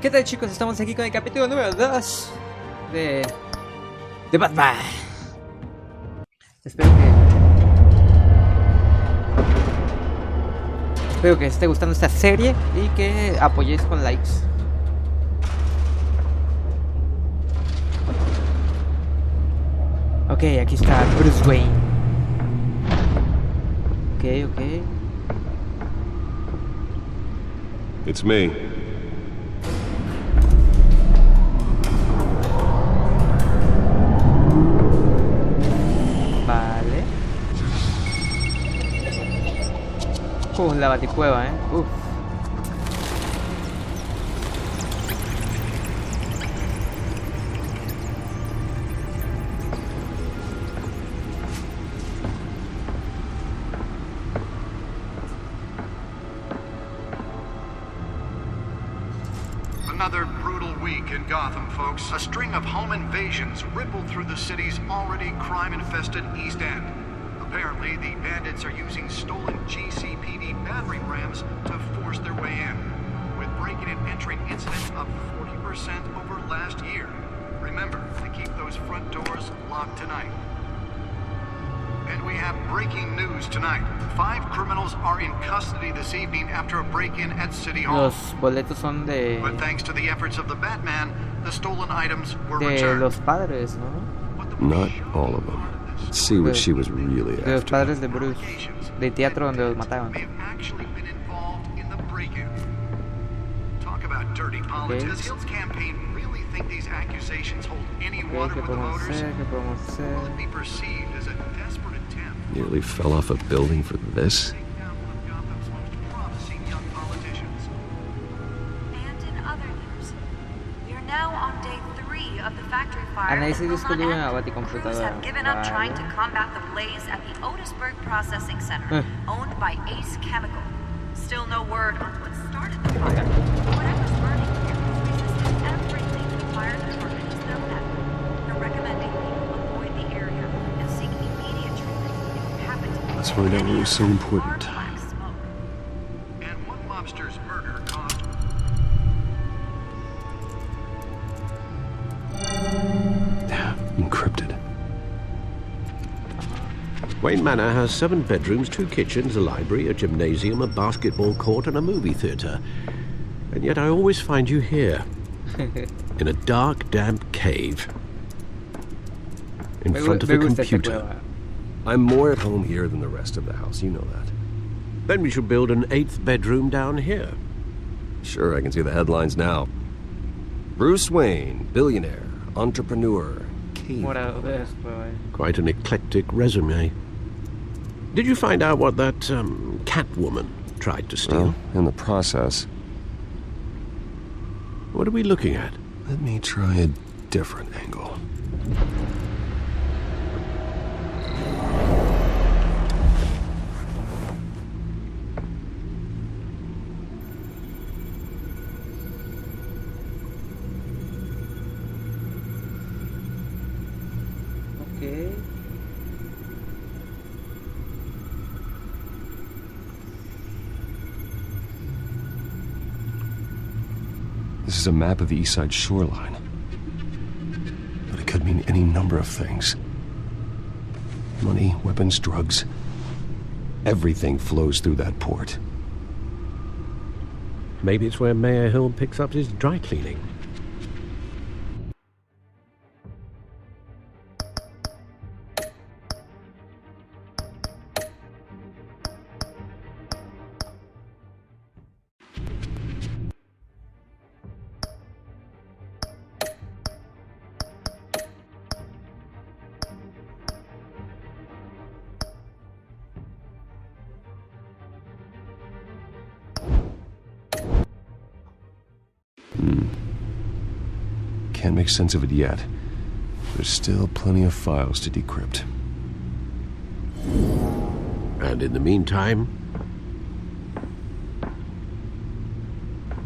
¿Qué tal, chicos? Estamos aquí con el capítulo número 2 de Batman. Espero que os esté gustando esta serie y que apoyéis con likes. Ok, aquí está Bruce Wayne. Ok. It's me. Vale. La baticueva, Uf. Another brutal week in Gotham, folks. A string of home invasions rippled through the city's already crime-infested East End. Apparently, the bandits are using stolen GCPD battering rams to force their way in, with breaking and entering incidents up 40% over last year. Remember to keep those front doors locked tonight. And we have breaking news tonight. 5 criminals are in custody this evening after a break-in at City Hall. Los boletos son de... But thanks to the efforts of the Batman, the stolen items were returned. los padres, ¿no? Not all of them. Let's see what she was really De los after. padres de Bruce. De teatro donde los mataban. May have actually been involved in the break-in. Talk about dirty politics. Hill's campaign really think these accusations hold any water with the voters? Will it be perceived as a desperate attempt? Nearly fell off a building for this? Take down one of Gotham's most promising young politicians. And in other news, we are now on day 3 of the factory fire. Análisis de escudo en la Crews baticomputadora. have given up trying to combat the blaze at the Otisburg Processing Center, owned by Ace Chemical. Still no word on what started the fire. Whatever's burning here has resisted everything the fire department has thrown at it. They're recommending people avoid the area and seek immediate treatment if you happen to be Let's find out what was so important. black smoke. And one mobster's murder caused Encrypted. Wayne Manor has 7 bedrooms, 2 kitchens, a library, a gymnasium, a basketball court, and a movie theatre. And yet I always find you here, in a dark, damp cave, in front of a computer. I'm more at home here than the rest of the house, you know that. Then we should build an 8th bedroom down here. Sure, I can see the headlines now. Bruce Wayne, billionaire, entrepreneur, cave. Quite an eclectic resume. Did you find out what that Catwoman tried to steal? Well, in the process. What are we looking at? Let me try a different angle. Ok. This is a map of the East Side shoreline. But it could mean any number of things. Money, weapons, drugs. Everything flows through that port. Maybe it's where Mayor Hill picks up his dry cleaning. Can't make sense of it yet. There's still plenty of files to decrypt. And in the meantime,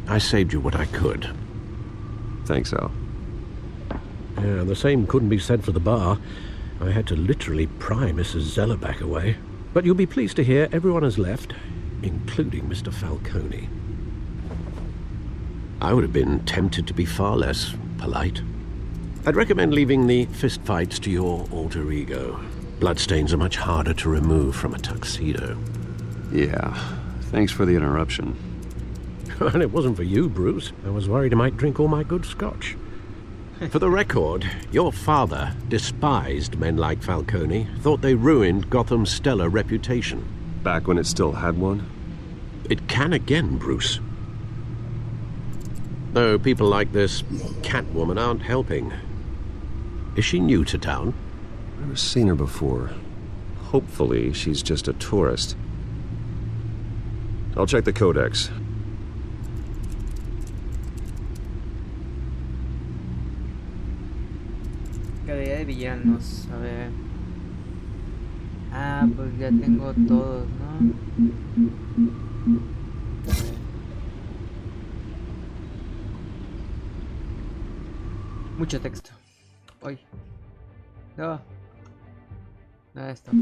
I saved you what I could. Thanks, Al. Yeah, the same couldn't be said for the bar. I had to literally pry Mrs. Zellerback away. But you'll be pleased to hear everyone has left, including Mr. Falcone. I would have been tempted to be far less polite. I'd recommend leaving the fistfights to your alter ego. Bloodstains are much harder to remove from a tuxedo. Yeah, thanks for the interruption. And it wasn't for you, Bruce. I was worried I might drink all my good scotch. For the record, your father despised men like Falcone, thought they ruined Gotham's stellar reputation. Back when it still had one? It can again, Bruce. Though people like this Catwoman aren't helping. Is she new to town? Never seen her before. Hopefully, she's just a tourist. I'll check the codex. Calidad de villanos, a ver. Ah, pues ya tengo todos, ¿no? A ver. Mucho texto. Uy. No. Nada de esto.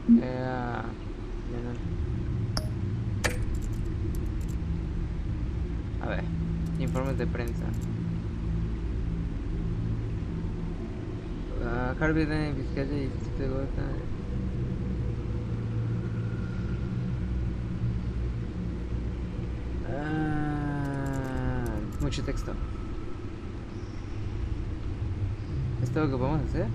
Ya no. A ver. Informes de prensa. Harvey Dent, fiscal de distrito de Gotham. Mucho texto. ¿Es todo lo que podemos hacer?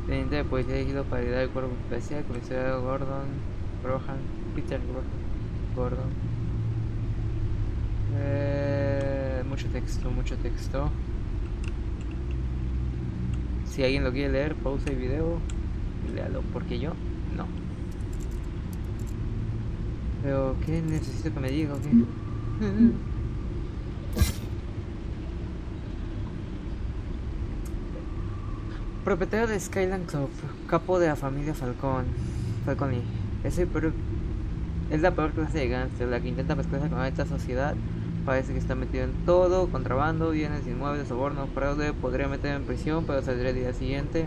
Teniente de policía elegido para ayudar al cuerpo especial, comisario Gordon, Rohan, Peter Gordon. Mucho texto, mucho texto. Si alguien lo quiere leer, pausa el video y léalo, porque yo no. Pero, ¿qué necesito que me diga o qué? Propietario de Skyland Club, capo de la familia Falcone. Es la peor clase de gángster, la que intenta mezclarse con esta sociedad. Parece que está metido en todo: contrabando, bienes inmuebles, soborno, fraude. Podría meter en prisión, pero saldría el día siguiente.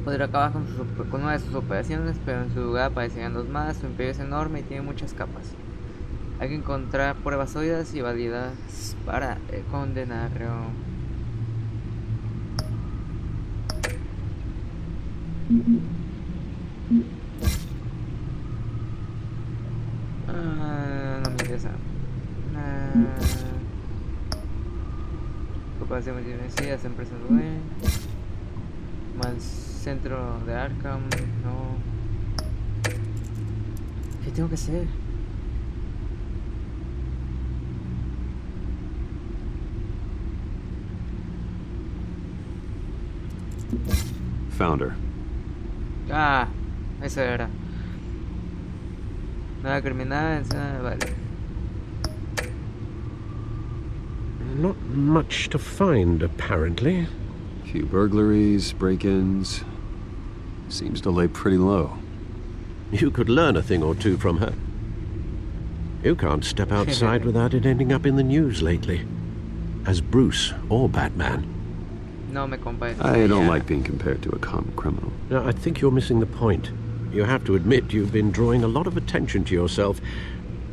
Podría acabar con una de sus operaciones, pero en su lugar aparecerían dos más. Su imperio es enorme y tiene muchas capas. Hay que encontrar pruebas sólidas y válidas para condenarlo. No me interesa. Cooperación multimedia, empresas web. Más centro de Arkham. No. ¿Qué tengo que hacer? Founder. Ah, eso era. Nada criminal, vale. Not much to find, apparently. Few burglaries, break-ins. Seems to lay pretty low. You could learn a thing or two from her. You can't step outside without it ending up in the news lately. As Bruce or Batman. No me compares. I don't like being compared to a common criminal. No, I think you're missing the point. You have to admit you've been drawing a lot of attention to yourself,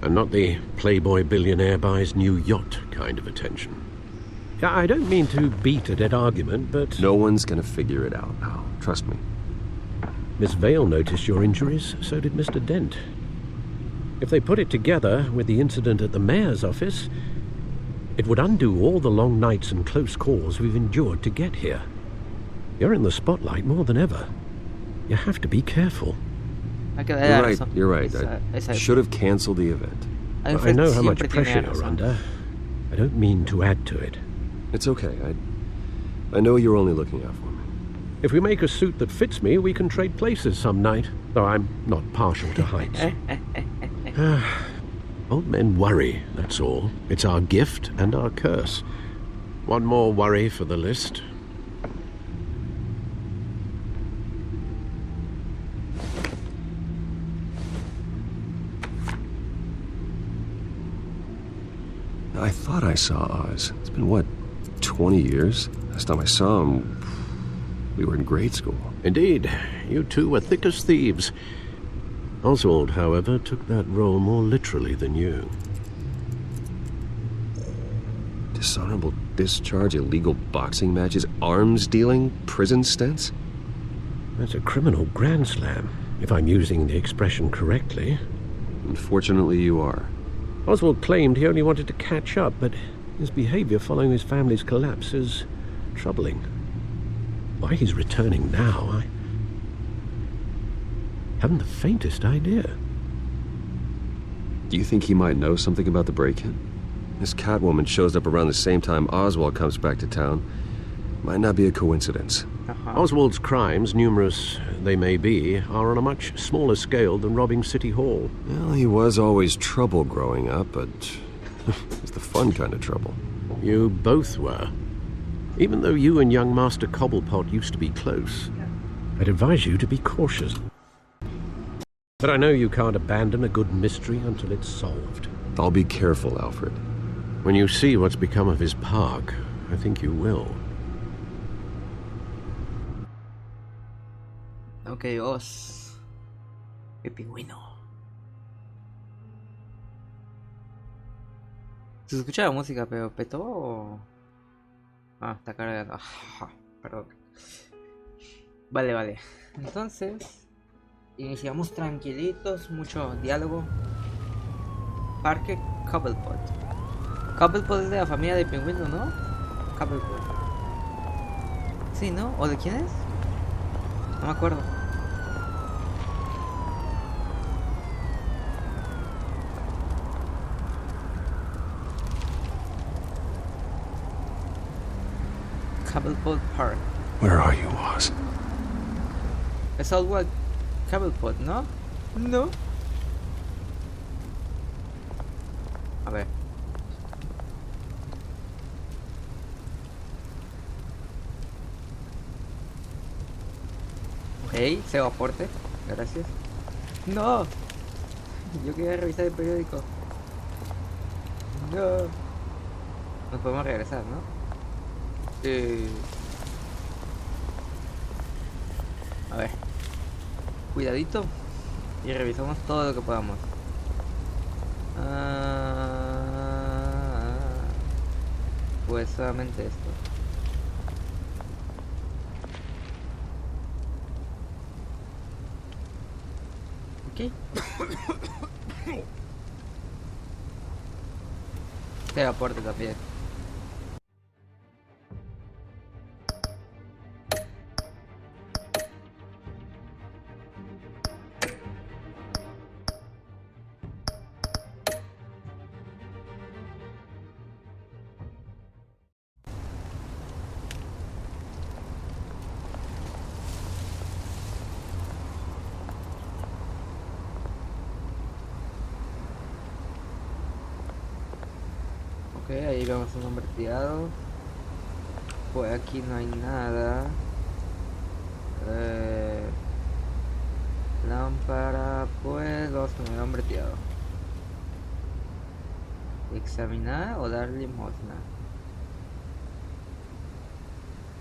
and not the playboy billionaire buys new yacht kind of attention. I don't mean to beat a dead argument, but... No one's gonna figure it out now. Trust me. Miss Vale noticed your injuries, so did Mr. Dent. If they put it together with the incident at the mayor's office, it would undo all the long nights and close calls we've endured to get here. You're in the spotlight more than ever. You have to be careful. You're right. I should have canceled the event. I know how much pressure you're under. I don't mean to add to it. It's okay. I know you're only looking out for me. If we make a suit that fits me, we can trade places some night, though I'm not partial to heights. Old men worry, that's all. It's our gift and our curse. One more worry for the list. I thought I saw Oz. It's been, what, 20 years. Last time I saw him, we were in grade school. Indeed, you two were thick as thieves. Oswald, however, took that role more literally than you. Dishonorable discharge, illegal boxing matches, arms dealing, prison stints? That's a criminal grand slam, if I'm using the expression correctly. Unfortunately, you are. Oswald claimed he only wanted to catch up, but his behavior following his family's collapse is troubling. Why he's returning now, I haven't the faintest idea. Do you think he might know something about the break-in? This Catwoman shows up around the same time Oswald comes back to town. Might not be a coincidence. Oswald's crimes, numerous they may be, are on a much smaller scale than robbing City Hall. Well, he was always trouble growing up, but it's the fun kind of trouble. You both were. Even though you and young Master Cobblepot used to be close, I'd advise you to be cautious. But I know you can't abandon a good mystery until it's solved. I'll be careful, Alfred. When you see what's become of his park, I think you will. Ok, Oz. El pingüino. Se escucha la música, pero ¿petó o...? Ah, está cargando. Perdón. Vale. Entonces, iniciamos tranquilitos, mucho diálogo. Parque Cobblepot. Cobblepot es de la familia de pingüino, ¿no? Cobblepot. Sí, ¿no? ¿O de quién es? No me acuerdo. Cobblepot Park. Where are you, Oz? Es Oswald Cobblepot, ¿no? No. A ver. Ok, cero aporte. Gracias. No. Yo quería revisar el periódico. No. Nos podemos regresar, ¿no? A ver. Cuidadito. Y revisamos todo lo que podamos. Pues solamente esto. Ok. Te aporte también. Ok, ahí vemos un hombre tirado. Pues aquí no hay nada. Lámpara, pues vamos con el hombre tirado. Examinar o dar limosna.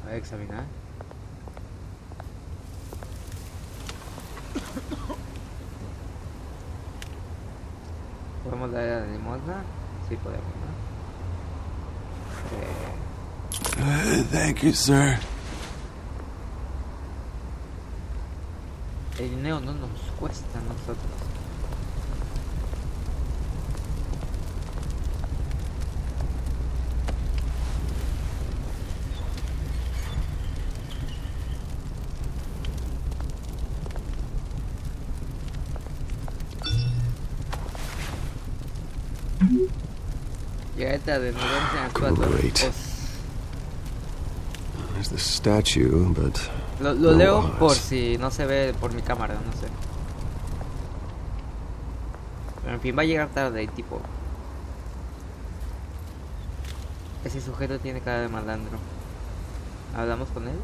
A ver, examinar. ¿Podemos darle la limosna? Sí podemos, ¿no? Thank you, sir. El dinero no nos cuesta a nosotros. Llegaste de emergencia actual. Great. There's the statue, but Lo no leo Oz. por si no se ve por mi cámara, no sé. Pero en fin, va a llegar tarde el tipo. Ese sujeto tiene cara de malandro. ¿Hablamos con él?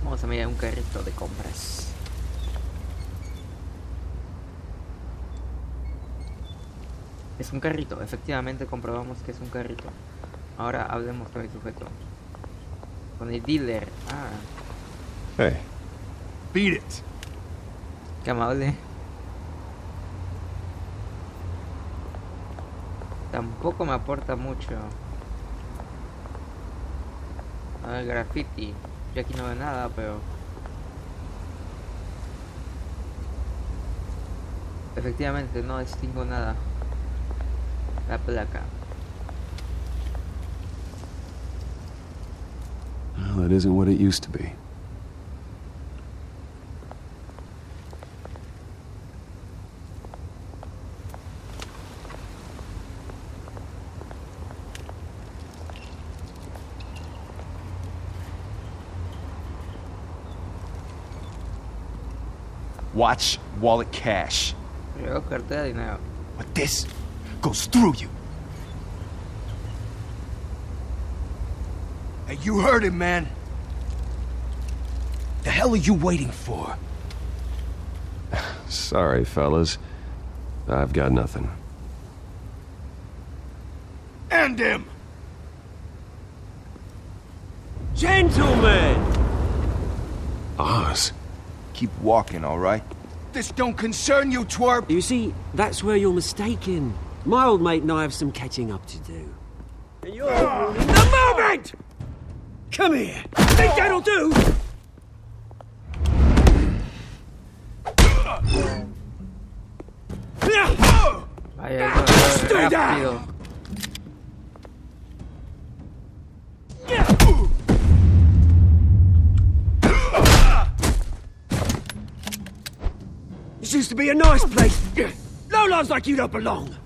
Vamos a mirar un carrito de compras. Es un carrito, efectivamente comprobamos que es un carrito. Ahora hablemos con el sujeto. Con el dealer. Ah, Hey, Beat it. qué amable. Tampoco me aporta mucho. A ver, graffiti. Yo aquí no veo nada, pero... Efectivamente, no distingo nada. La placa. well, that isn't what it used to be. Watch wallet cash. Luego cartera de dinero. But this goes through you. Hey, you heard him, man. The hell are you waiting for? Sorry, fellas. I've got nothing. End him! Gentlemen! Oz. Keep walking, all right? This don't concern you, twerp! You see, that's where you're mistaken. My old mate and I have some catching up to do. And you're ruining the moment! Come here! Think that'll do? Vaya, eso Stay es rápido. This used to be a nice place. Lowlifes like you don't belong.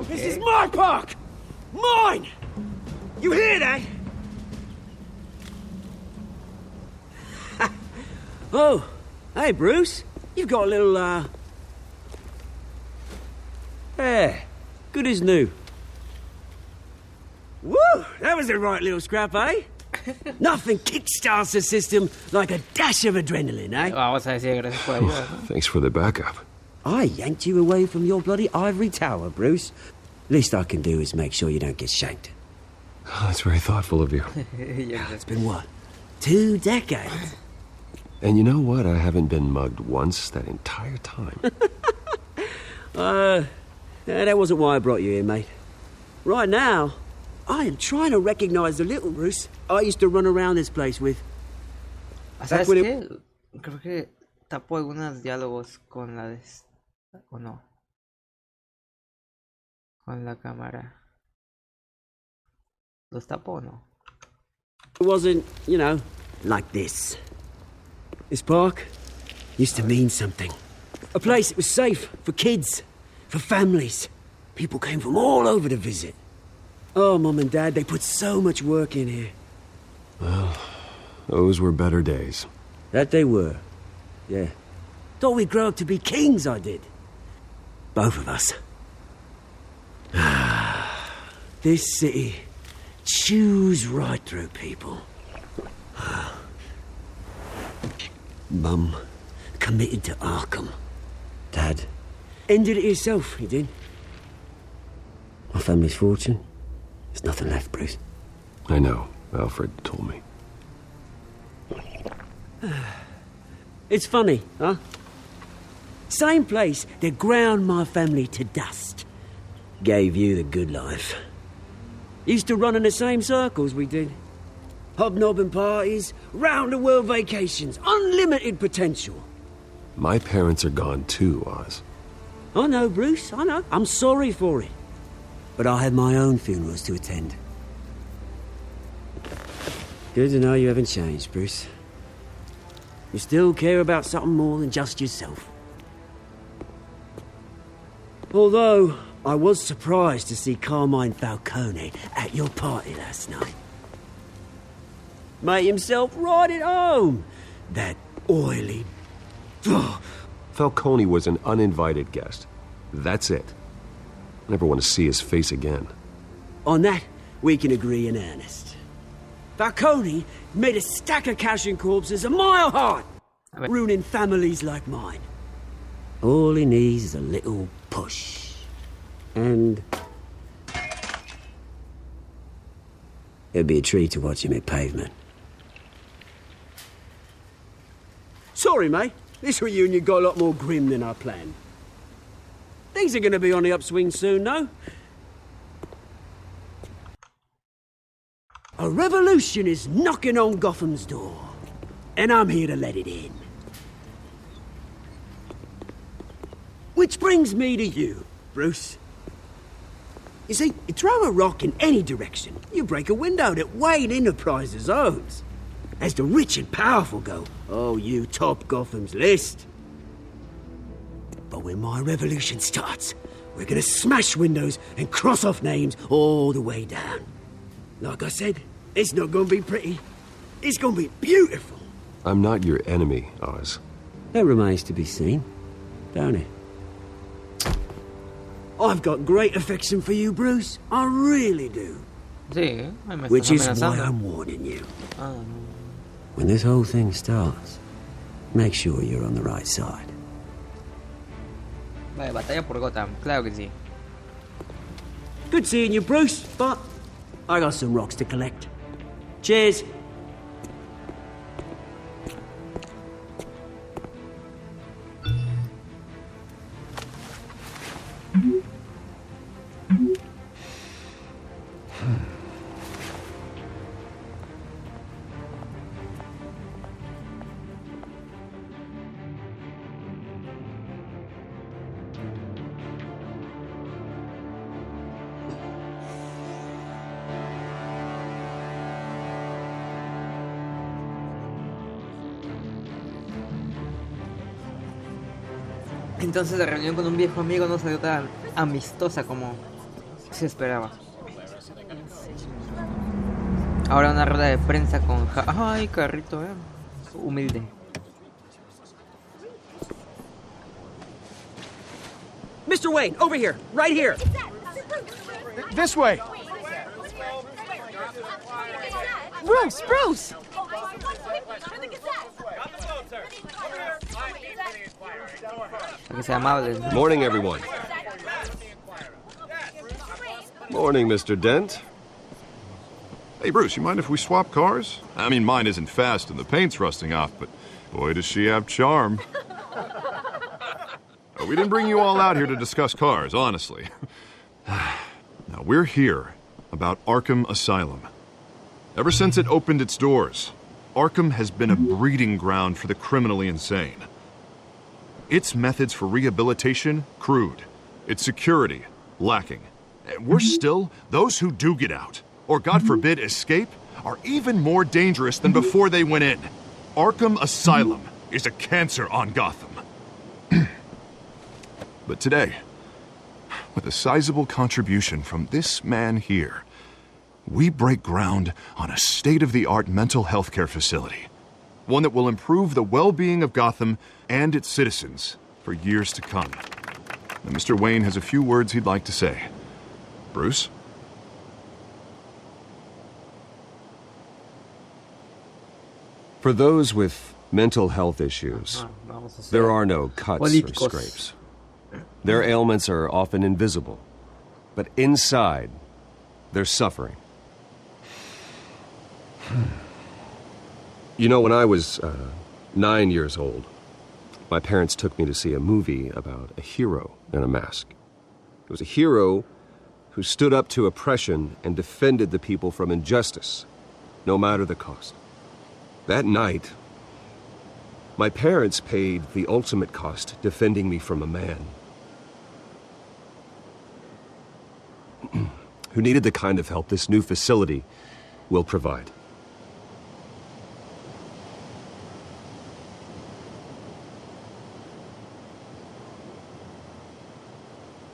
This is my park! Mine! You hear that? Oh, hey, Bruce. You've got a little, Yeah, good as new. Woo! That was a right little scrap, eh? Nothing kickstarts the system like a dash of adrenaline, eh? Vamos a decir gracias por ayudar. Thanks for the backup. I yanked you away from your bloody ivory tower, Bruce. Least I can do is make sure you don't get shanked. Oh, that's very thoughtful of you. It's been what? 2 decades? And you know what? I haven't been mugged once that entire time. That wasn't why I brought you here, mate. Right now, I am trying to recognize the little Bruce I used to run around this place with. ¿Sabes when qué? Creo que tapo algunos diálogos con la de... ¿O no? Con la cámara. ¿Los tapo o no? It wasn't, you know, like this. This park used to mean something. A place that was safe for kids, for families. People came from all over to visit. Oh, Mum and Dad, they put so much work in here. Those were better days. That they were. Yeah. Thought we'd grow up to be kings, I did. Both of us. This city chews right through people. Mum committed to Arkham. Dad ended it himself, he did. My family's fortune. There's nothing left, Bruce. I know. Alfred told me. It's funny, huh? Same place that ground my family to dust. Gave you the good life. Used to run in the same circles we did. Hobnobbing parties, round-the-world vacations, unlimited potential. My parents are gone too, Oz. I know, Bruce, I know. I'm sorry for it. But I had my own funerals to attend. Good to know you haven't changed, Bruce. You still care about something more than just yourself. Although, I was surprised to see Carmine Falcone at your party last night. Made himself right at home. That oily... Falcone was an uninvited guest. That's it. Never want to see his face again. On that, we can agree in earnest. Falcone made a stack of cash and corpses a mile high, ruining families like mine. All he needs is a little push. And it'd be a treat to watch him hit pavement. Sorry, mate. This reunion got a lot more grim than I planned. Things are going to be on the upswing soon, though. A revolution is knocking on Gotham's door, and I'm here to let it in. Which brings me to you, Bruce. You see, you throw a rock in any direction, you break a window that Wayne Enterprises owns. As the rich and powerful go, oh, you top Gotham's list. But when my revolution starts, we're gonna smash windows and cross off names all the way down. Like I said, it's not gonna be pretty. It's gonna be beautiful. I'm not your enemy, Oz. That remains to be seen, don't it? I've got great affection for you, Bruce. I really do. Sí, ay, me Which estás is why amenazando. I'm warning you. Ah, no. When this whole thing starts, make sure you're on the right side. Vale, batalla por Gotham, claro que sí. Good seeing you, Bruce, but I got some rocks to collect. Cheers. Entonces la reunión con un viejo amigo no salió tan amistosa como se esperaba. Ahora una rueda de prensa con... ¡Ay, carrito, humilde! Mr. Wayne, over here, right here. This way! Bruce, Bruce! Para que sea amable. Morning, everyone. Morning, Mr. Dent. Hey, Bruce, you mind if we swap cars? I mean, mine isn't fast and the paint's rusting off, but boy, does she have charm. We didn't bring you all out here to discuss cars, honestly. Now, we're here about Arkham Asylum. Ever since it opened its doors, Arkham has been a breeding ground for the criminally insane. Its methods for rehabilitation, crude. Its security, lacking. And worse still, those who do get out, or God forbid escape, are even more dangerous than before they went in. Arkham Asylum is a cancer on Gotham. But today, with a sizable contribution from this man here, we break ground on a state-of-the-art mental health care facility. One that will improve the well-being of Gotham and its citizens for years to come. And Mr. Wayne has a few words he'd like to say. Bruce? For those with mental health issues, there are no cuts or Políticos. scrapes. Their ailments are often invisible, but inside, they're suffering. You know, when I was 9 years old, my parents took me to see a movie about a hero in a mask. It was a hero who stood up to oppression and defended the people from injustice, no matter the cost. That night, my parents paid the ultimate cost defending me from a man who needed the kind of help this new facility will provide.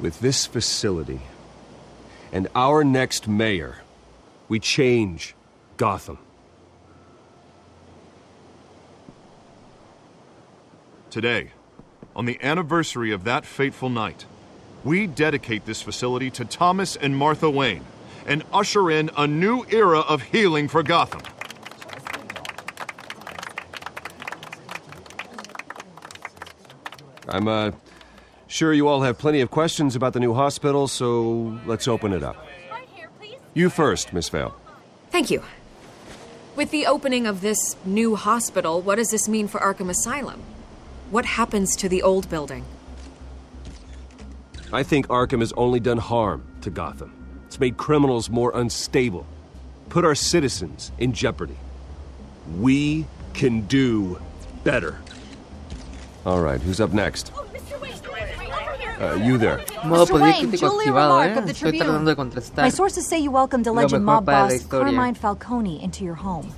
With this facility and our next mayor, we change Gotham. Today, on the anniversary of that fateful night, we dedicate this facility to Thomas and Martha Wayne and usher in a new era of healing for Gotham. I'm, sure you all have plenty of questions about the new hospital, so let's open it up. You first, Miss Vale. Thank you. With the opening of this new hospital, what does this mean for Arkham Asylum? What happens to the old building? I think Arkham has only done harm to Gotham. It's made criminals more unstable, put our citizens in jeopardy. We can do better. All right, who's up next? You there. Modo Mr. Wayne, político Julia activado, Remark of the Estoy Tribune. tratando de contestar. My sources say you welcomed alleged mejor mob para la boss historia. Carmine Falcone into your home.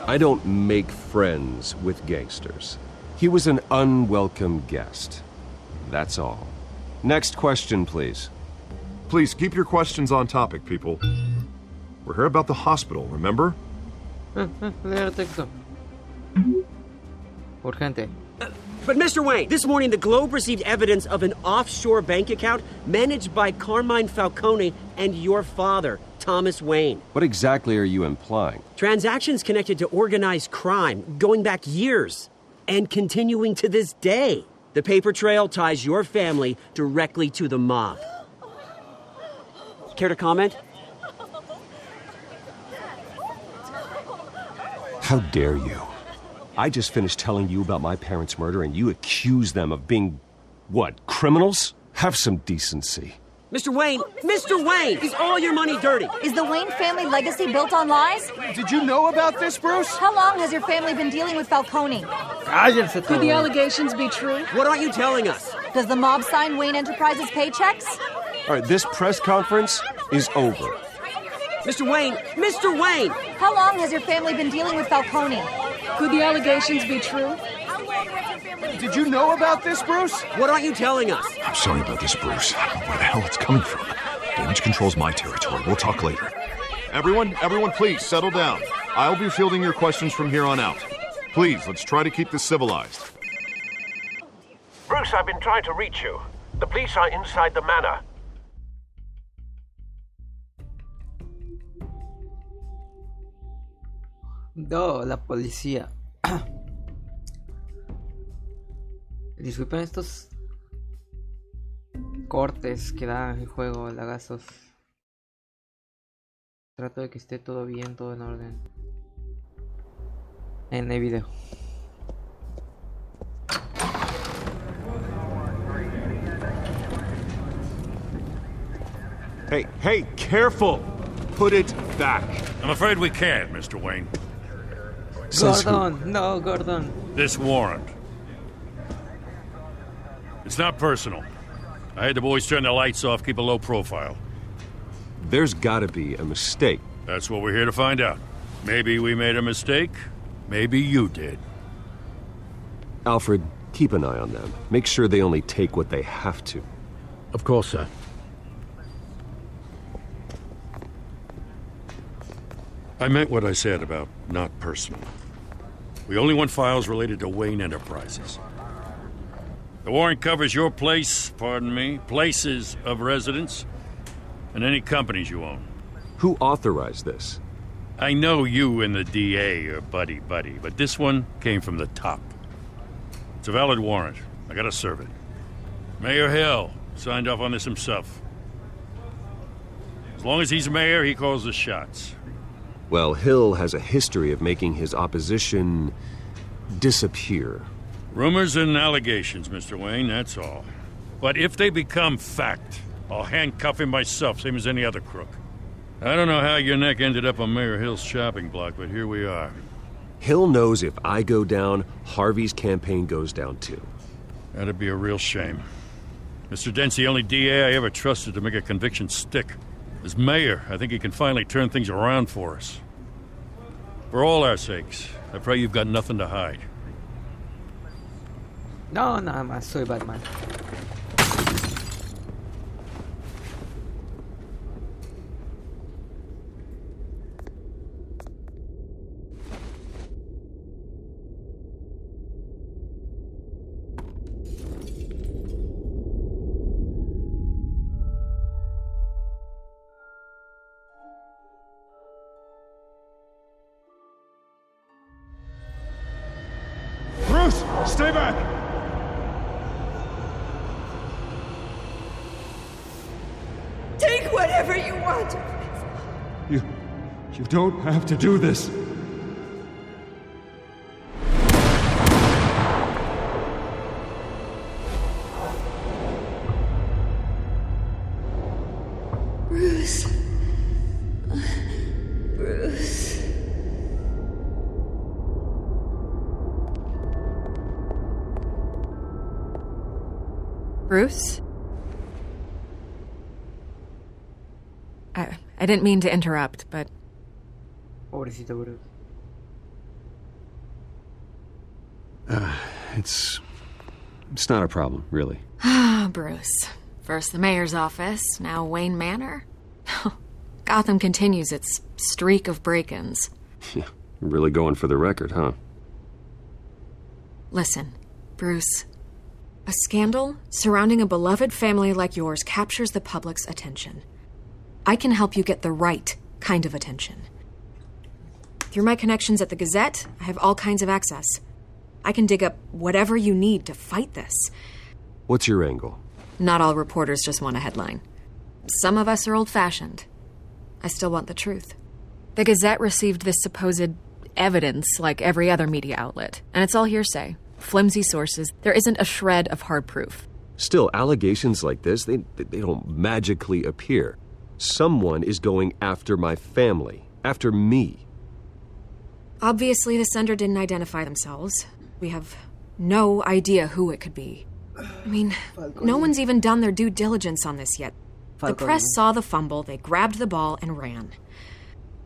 I don't make friends with gangsters. He was an unwelcome guest. That's all. Next question, please. Please keep your questions on topic, people. We're here about the hospital, remember? Leer texto. Urgente. But Mr. Wayne, this morning the Globe received evidence of an offshore bank account managed by Carmine Falcone and your father, Thomas Wayne. What exactly are you implying? Transactions connected to organized crime going back years and continuing to this day. The paper trail ties your family directly to the mob. Care to comment? How dare you? I just finished telling you about my parents' murder and you accuse them of being, what, criminals? Have some decency. Mr. Wayne! Mr. Wayne! Is all your money dirty? Is the Wayne family legacy built on lies? Did you know about this, Bruce? How long has your family been dealing with Falcone? Cállense Could todos. the allegations be true? What aren't you telling us? Does the mob sign Wayne Enterprises paychecks? All right, this press conference is over. Mr. Wayne! Mr. Wayne! How long has your family been dealing with Falcone? Could the allegations be true? Did you know about this, Bruce? What aren't you telling us? I'm sorry about this, Bruce. I don't know where the hell it's coming from. Damage control's my territory. We'll talk later. Everyone, please settle down. I'll be fielding your questions from here on out. Please, let's try to keep this civilized. Bruce, I've been trying to reach you. The police are inside the manor. No, la policía. Disculpen estos cortes que da el juego, lagazos. Trato de que esté todo bien, todo en orden en el video. Hey, careful! Put it back. I'm afraid we can't, Mr. Wayne. Says who? Gordon, no, Gordon. This warrant. It's not personal. I had the boys turn the lights off, keep a low profile. There's gotta be a mistake. That's what we're here to find out. Maybe we made a mistake. Maybe you did. Alfred, keep an eye on them. Make sure they only take what they have to. Of course, sir. I meant what I said about not personal. We only want files related to Wayne Enterprises. The warrant covers your place, pardon me, places of residence, and any companies you own. Who authorized this? I know you and the DA are buddy-buddy, but this one came from the top. It's a valid warrant. I gotta serve it. Mayor Hill signed off on this himself. As long as he's mayor, he calls the shots. Well, Hill has a history of making his opposition disappear. Rumors and allegations, Mr. Wayne, that's all. But if they become fact, I'll handcuff him myself, same as any other crook. I don't know how your neck ended up on Mayor Hill's shopping block, but here we are. Hill knows if I go down, Harvey's campaign goes down too. That'd be a real shame. Mr. Dent's the only DA I ever trusted to make a conviction stick. As mayor, I think he can finally turn things around for us. For all our sakes, I pray you've got nothing to hide. No, nada más, soy Batman. Stay back! Take whatever you want. You don't have to do this. Bruce. Bruce. Bruce? I didn't mean to interrupt, but... Pobrecito Bruce. It's not a problem, really. Ah, Bruce. First the mayor's office, now Wayne Manor. Gotham continues its streak of break-ins. Yeah, really going for the record, huh? Listen, Bruce. A scandal surrounding a beloved family like yours captures the public's attention. I can help you get the right kind of attention. Through my connections at the Gazette, I have all kinds of access. I can dig up whatever you need to fight this. What's your angle? Not all reporters just want a headline. Some of us are old-fashioned. I still want the truth. The Gazette received this supposed evidence like every other media outlet, and it's all hearsay. Flimsy sources. There isn't a shred of hard proof. Still, allegations like this, they don't magically appear. Someone is going after my family, after me. Obviously, the sender didn't identify themselves. We have no idea who it could be. I mean, Falcone. No one's even done their due diligence on this yet. Falcone. The press saw the fumble, they grabbed the ball and ran.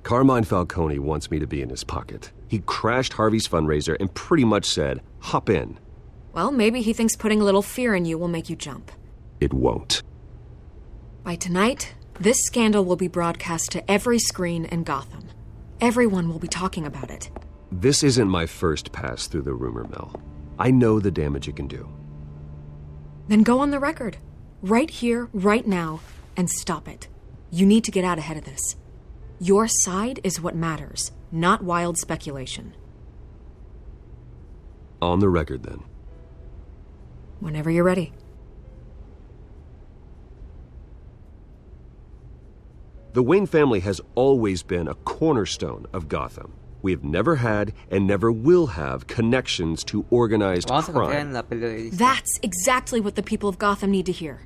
Carmine Falcone wants me to be in his pocket. He crashed Harvey's fundraiser and pretty much said, hop in. Well, maybe he thinks putting a little fear in you will make you jump. It won't. By tonight, this scandal will be broadcast to every screen in Gotham. Everyone will be talking about it. This isn't my first pass through the rumor mill. I know the damage it can do. Then go on the record. Right here, right now, and stop it. You need to get out ahead of this. Your side is what matters, not wild speculation. On the record, then. Whenever you're ready. The Wayne family has always been a cornerstone of Gotham. We have never had and never will have connections to organized Vamos a confiar crime. en la periodista. That's exactly what the people of Gotham need to hear.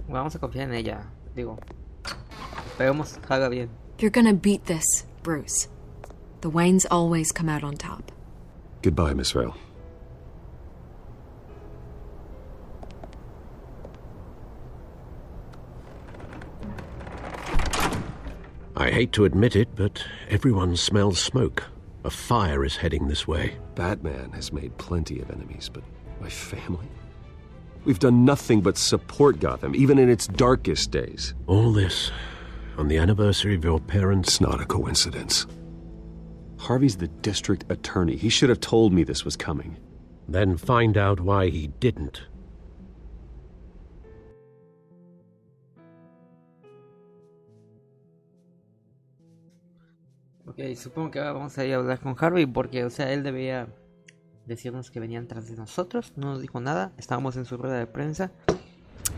Vamos a confiar en ella, digo. Esperemos que haga bien. You're gonna beat this, Bruce. The Waynes always come out on top. Goodbye, Miss Vale. I hate to admit it, but everyone smells smoke. A fire is heading this way. Batman has made plenty of enemies, but my family? We've done nothing but support Gotham, even in its darkest days. All this on the anniversary of your parents'... It's not a coincidence. Harvey's the district attorney. He should have told me this was coming. Then find out why he didn't. Ok, supongo que ahora vamos a ir a hablar con Harvey porque, o sea, él debía decirnos que venían tras de nosotros. No nos dijo nada. Estábamos en su rueda de prensa.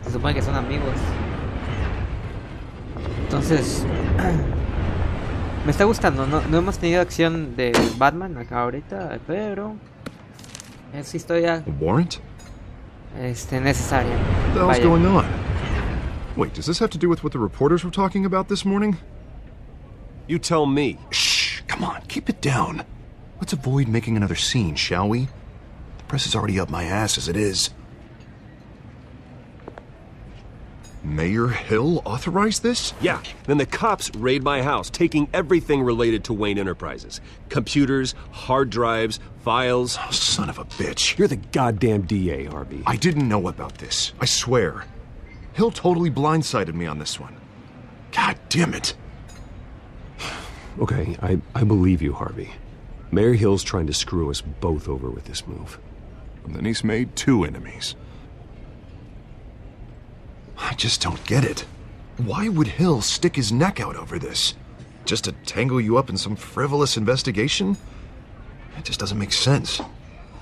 Se supone que son amigos. Entonces, me está gustando. No hemos tenido acción de Batman acá ahorita, pero es historia A warrant? necesaria. What the hell's Vaya. going on? Wait, does this have to do with what the reporters were talking about this morning? You tell me. Shh, come on, keep it down. Let's avoid making another scene, shall we? The press is already up my ass as it is. Mayor Hill authorized this? Yeah, then the cops raid my house, taking everything related to Wayne Enterprises. Computers, hard drives, files. Oh, son of a bitch. You're the goddamn DA, Harvey. I didn't know about this. I swear. Hill totally blindsided me on this one. God damn it. Okay, I believe you, Harvey. Mayor Hill's trying to screw us both over with this move. And then he's made 2 enemies. I just don't get it. Why would Hill stick his neck out over this? Just to tangle you up in some frivolous investigation? It just doesn't make sense. I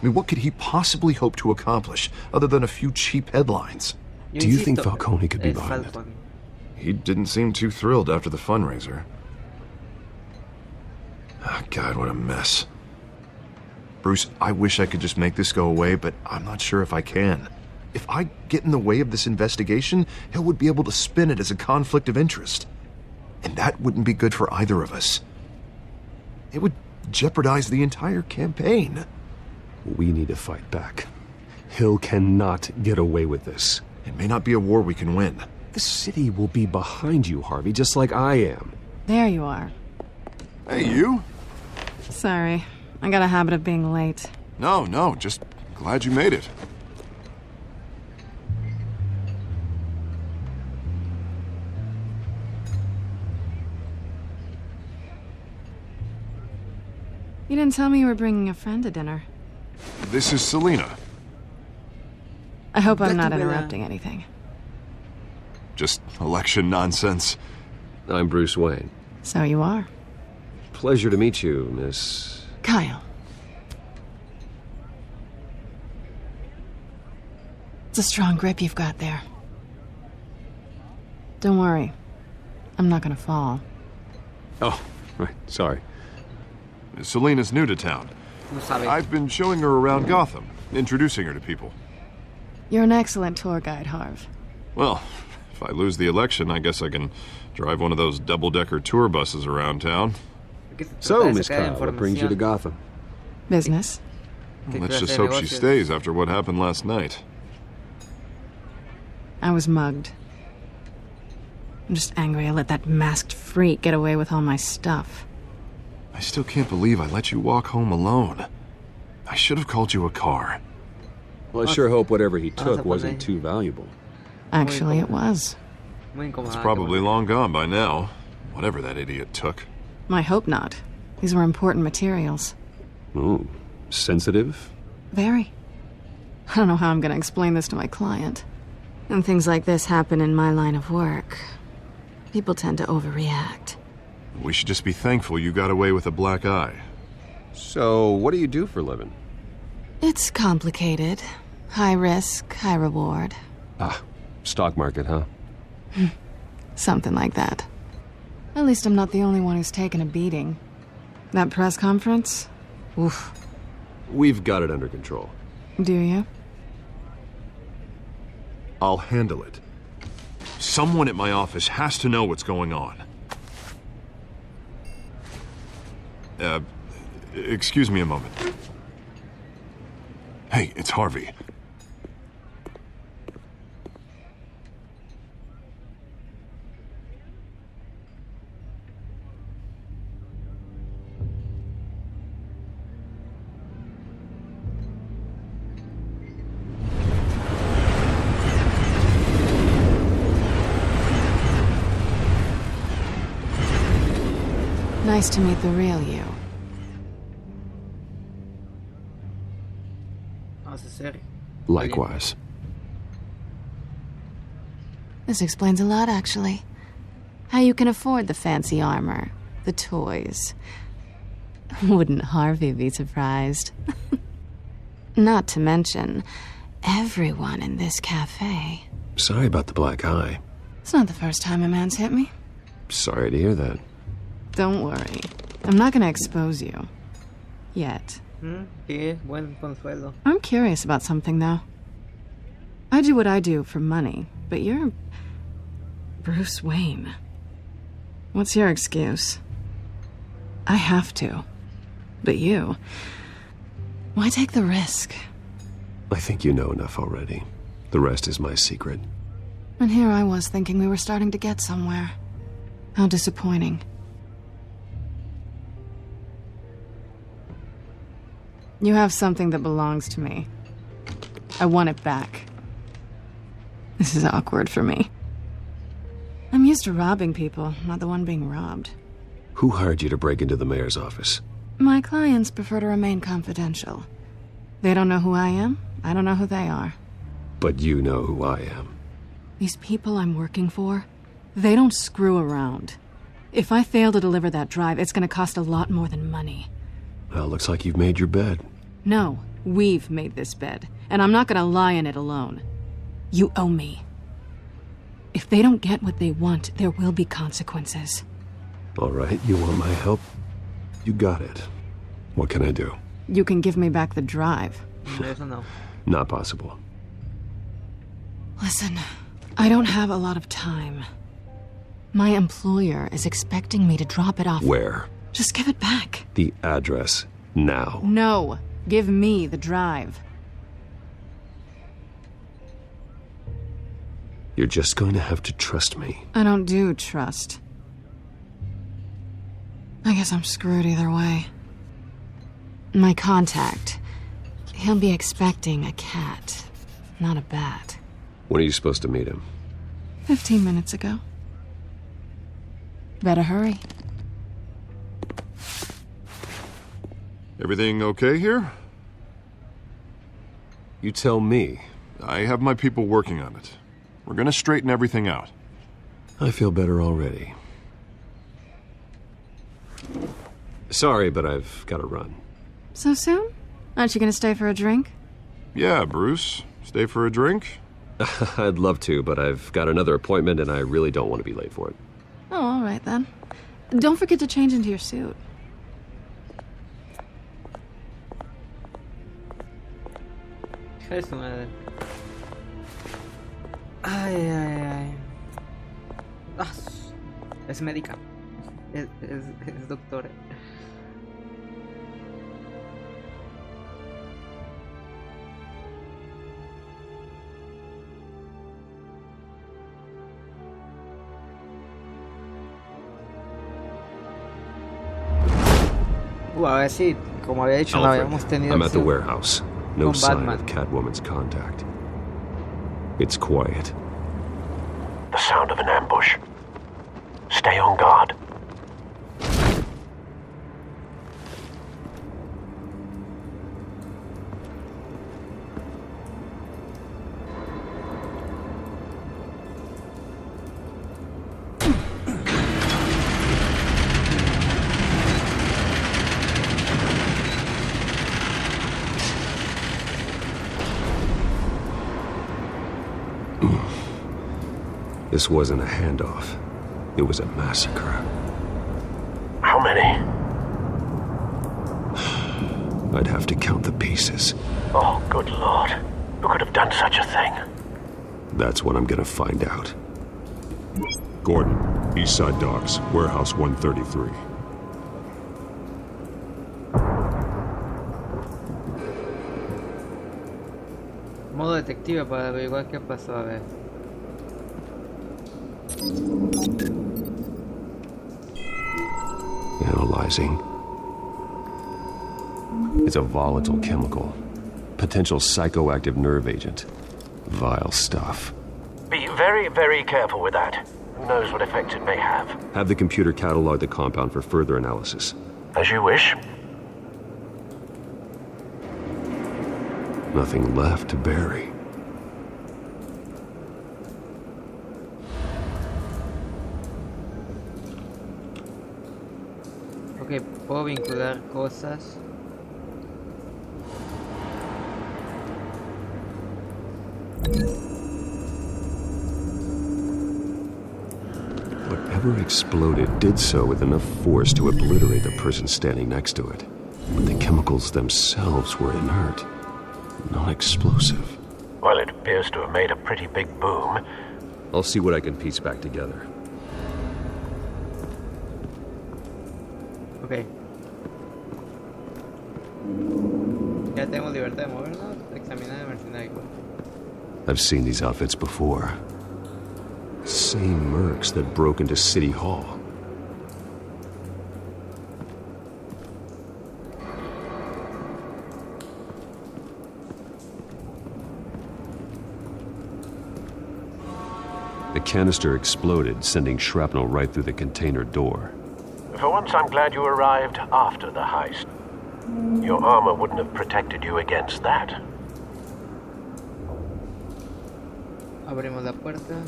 mean, what could he possibly hope to accomplish other than a few cheap headlines? Do you think Falcone could be behind it? He didn't seem too thrilled after the fundraiser. Oh, God, what a mess. Bruce, I wish I could just make this go away, but I'm not sure if I can. If I get in the way of this investigation, Hill would be able to spin it as a conflict of interest. And that wouldn't be good for either of us. It would jeopardize the entire campaign. We need to fight back. Hill cannot get away with this. It may not be a war we can win. The city will be behind you, Harvey, just like I am. There you are. Hey, you? Sorry. I got a habit of being late. No, just glad you made it. You didn't tell me you were bringing a friend to dinner. This is Selena. I hope I'm not interrupting anything. Just election nonsense. I'm Bruce Wayne. So you are. Pleasure to meet you, Miss... Kyle. It's a strong grip you've got there. Don't worry. I'm not gonna fall. Oh, right. Sorry. Selena's new to town. I've been showing her around Gotham, introducing her to people. You're an excellent tour guide, Harv. Well, if I lose the election, I guess I can drive one of those double-decker tour buses around town. So, Miss Kyle, what brings you to Gotham? Business. Well, let's just hope she stays after what happened last night. I was mugged. I'm just angry I let that masked freak get away with all my stuff. I still can't believe I let you walk home alone. I should have called you a car. Well, I sure hope whatever he took wasn't too valuable. Actually, it was. It's probably long gone by now, whatever that idiot took. I hope not. These were important materials. Ooh, sensitive? Very. I don't know how I'm going to explain this to my client. And things like this happen in my line of work. People tend to overreact. We should just be thankful you got away with a black eye. So, what do you do for a living? It's complicated. High risk, high reward. Ah, stock market, huh? Something like that. At least I'm not the only one who's taken a beating. That press conference? Oof. We've got it under control. Do you? I'll handle it. Someone at my office has to know what's going on. Excuse me a moment. Hey, it's Harvey. Nice to meet the real you. Likewise. This explains a lot, actually. How you can afford the fancy armor, the toys. Wouldn't Harvey be surprised? Not to mention, everyone in this cafe. Sorry about the black eye. It's not the first time a man's hit me. Sorry to hear that. Don't worry. I'm not gonna expose you. Yet. I'm curious about something, though. I do what I do for money, but you're... Bruce Wayne. What's your excuse? I have to. But you... Why take the risk? I think you know enough already. The rest is my secret. And here I was thinking we were starting to get somewhere. How disappointing. You have something that belongs to me. I want it back. This is awkward for me. I'm used to robbing people, not the one being robbed. Who hired you to break into the mayor's office? My clients prefer to remain confidential. They don't know who I am. I don't know who they are. But you know who I am. These people I'm working for, they don't screw around. If I fail to deliver that drive, it's going to cost a lot more than money. Well, looks like you've made your bed. No, we've made this bed, and I'm not gonna lie in it alone. You owe me. If they don't get what they want, there will be consequences. All right, you want my help? You got it. What can I do? You can give me back the drive. No. Not possible. Listen, I don't have a lot of time. My employer is expecting me to drop it off. Where? Just give it back. The address, now. No, give me the drive. You're just going to have to trust me. I don't do trust. I guess I'm screwed either way. My contact, he'll be expecting a cat, not a bat. When are you supposed to meet him? 15 minutes ago. Better hurry. Everything okay here? You tell me. I have my people working on it. We're gonna straighten everything out. I feel better already. Sorry, but I've got to run. So soon? Aren't you gonna stay for a drink? Yeah, Bruce. Stay for a drink? I'd love to, but I've got another appointment and I really don't want to be late for it. Oh, all right then. Don't forget to change into your suit. Hija de su madre. Ay. Ah, es médica. Es doctora. A ver si, como había dicho, no habíamos tenido. I'm at the warehouse. No sign Batman. of Catwoman's contact. It's quiet. The sound of an ambush. Stay on guard. This wasn't a handoff. It was a massacre. How many? I'd have to count the pieces. Oh, good Lord. Who could have done such a thing? That's what I'm gonna find out. Gordon, Eastside Docks, Warehouse 133. Modo detective para averiguar qué pasó, a ver. Analyzing. It's a volatile chemical. Potential psychoactive nerve agent. Vile stuff. Be very, very careful with that. Who knows what effects it may have. Have the computer catalog the compound for further analysis. As you wish. Nothing left to bury. Ok, puedo vincular cosas. Whatever exploded did so with enough force to obliterate the person standing next to it. But the chemicals themselves were inert, non-explosive. Well, it appears to have made a pretty big boom. I'll see what I can piece back together. Ok. Ya tenemos libertad de movernos. Examinar el mercenario. I've seen these outfits before. Same mercs that broke into City Hall. The canister exploded, sending shrapnel right through the container door. For once, I'm glad you arrived after the heist. Your armor wouldn't have protected you against that. Abrimos la puerta.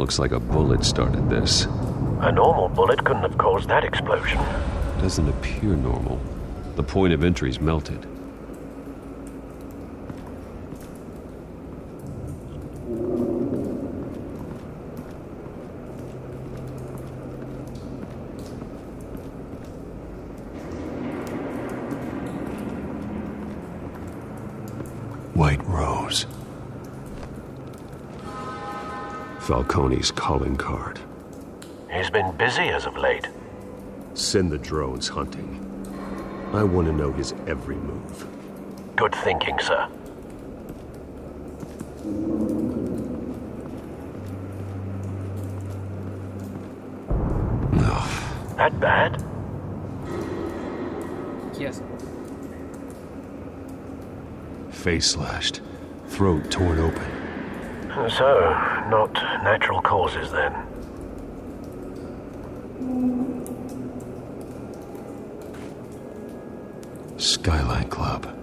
Looks like a bullet started this. A normal bullet couldn't have caused that explosion. Doesn't appear normal. The point of entry's melted. White Rose. Falcone's calling card. He's been busy as of late. Send the drones hunting. I want to know his every move. Good thinking, sir. That bad? Yes. Face slashed. Throat torn open. So, not natural causes then. Skyline Club.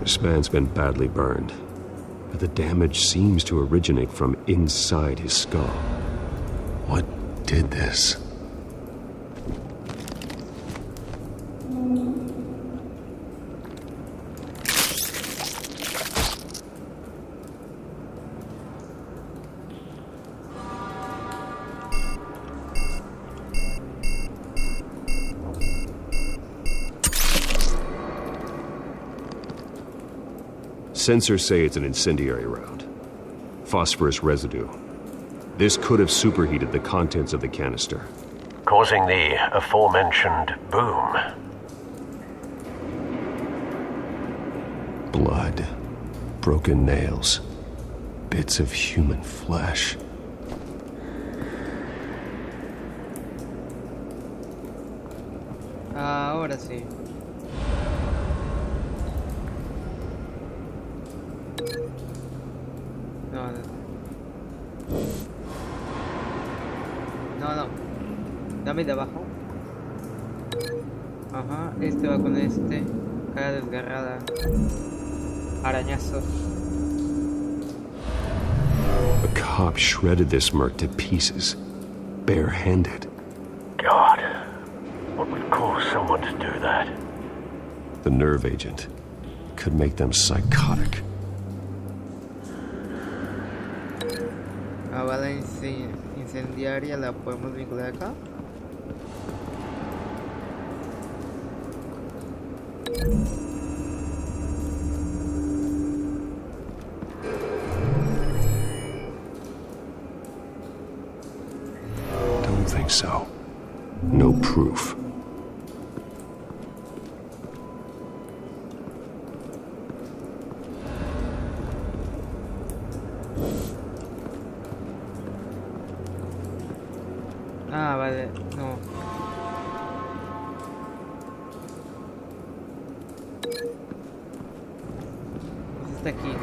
This man's been badly burned, but the damage seems to originate from inside his skull. What did this? Sensors say it's an incendiary round. Phosphorus residue. This could have superheated the contents of the canister, causing the aforementioned boom. Blood. Broken nails. Bits of human flesh. Ahora sí. No. Dame de abajo. Ajá, este va con este. Cara desgarrada. Arañazos. A cop shredded this merc to pieces. Barehanded. God. What would cause someone to do that? The nerve agent could make them psychotic. La bala incendiaria la podemos vincular acá. Don't think so. No proof. Ah, vale, no. Está aquí, ¿no?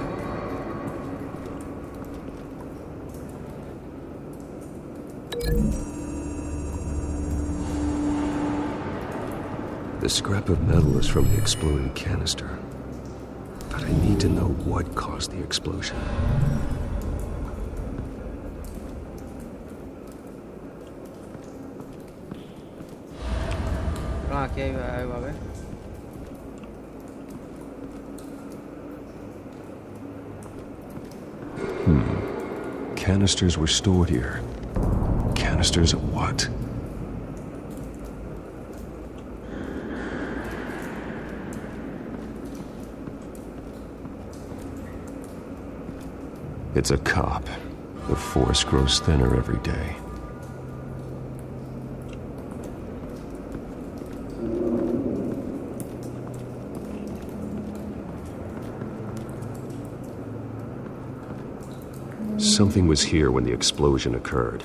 The scrap of metal is from the exploding canister. But I need to know what caused the explosion. Ah, aquí ahí va a ver. Canisters were stored here. Canisters of what? It's a cop. The force grows thinner every day. Something was here when the explosion occurred.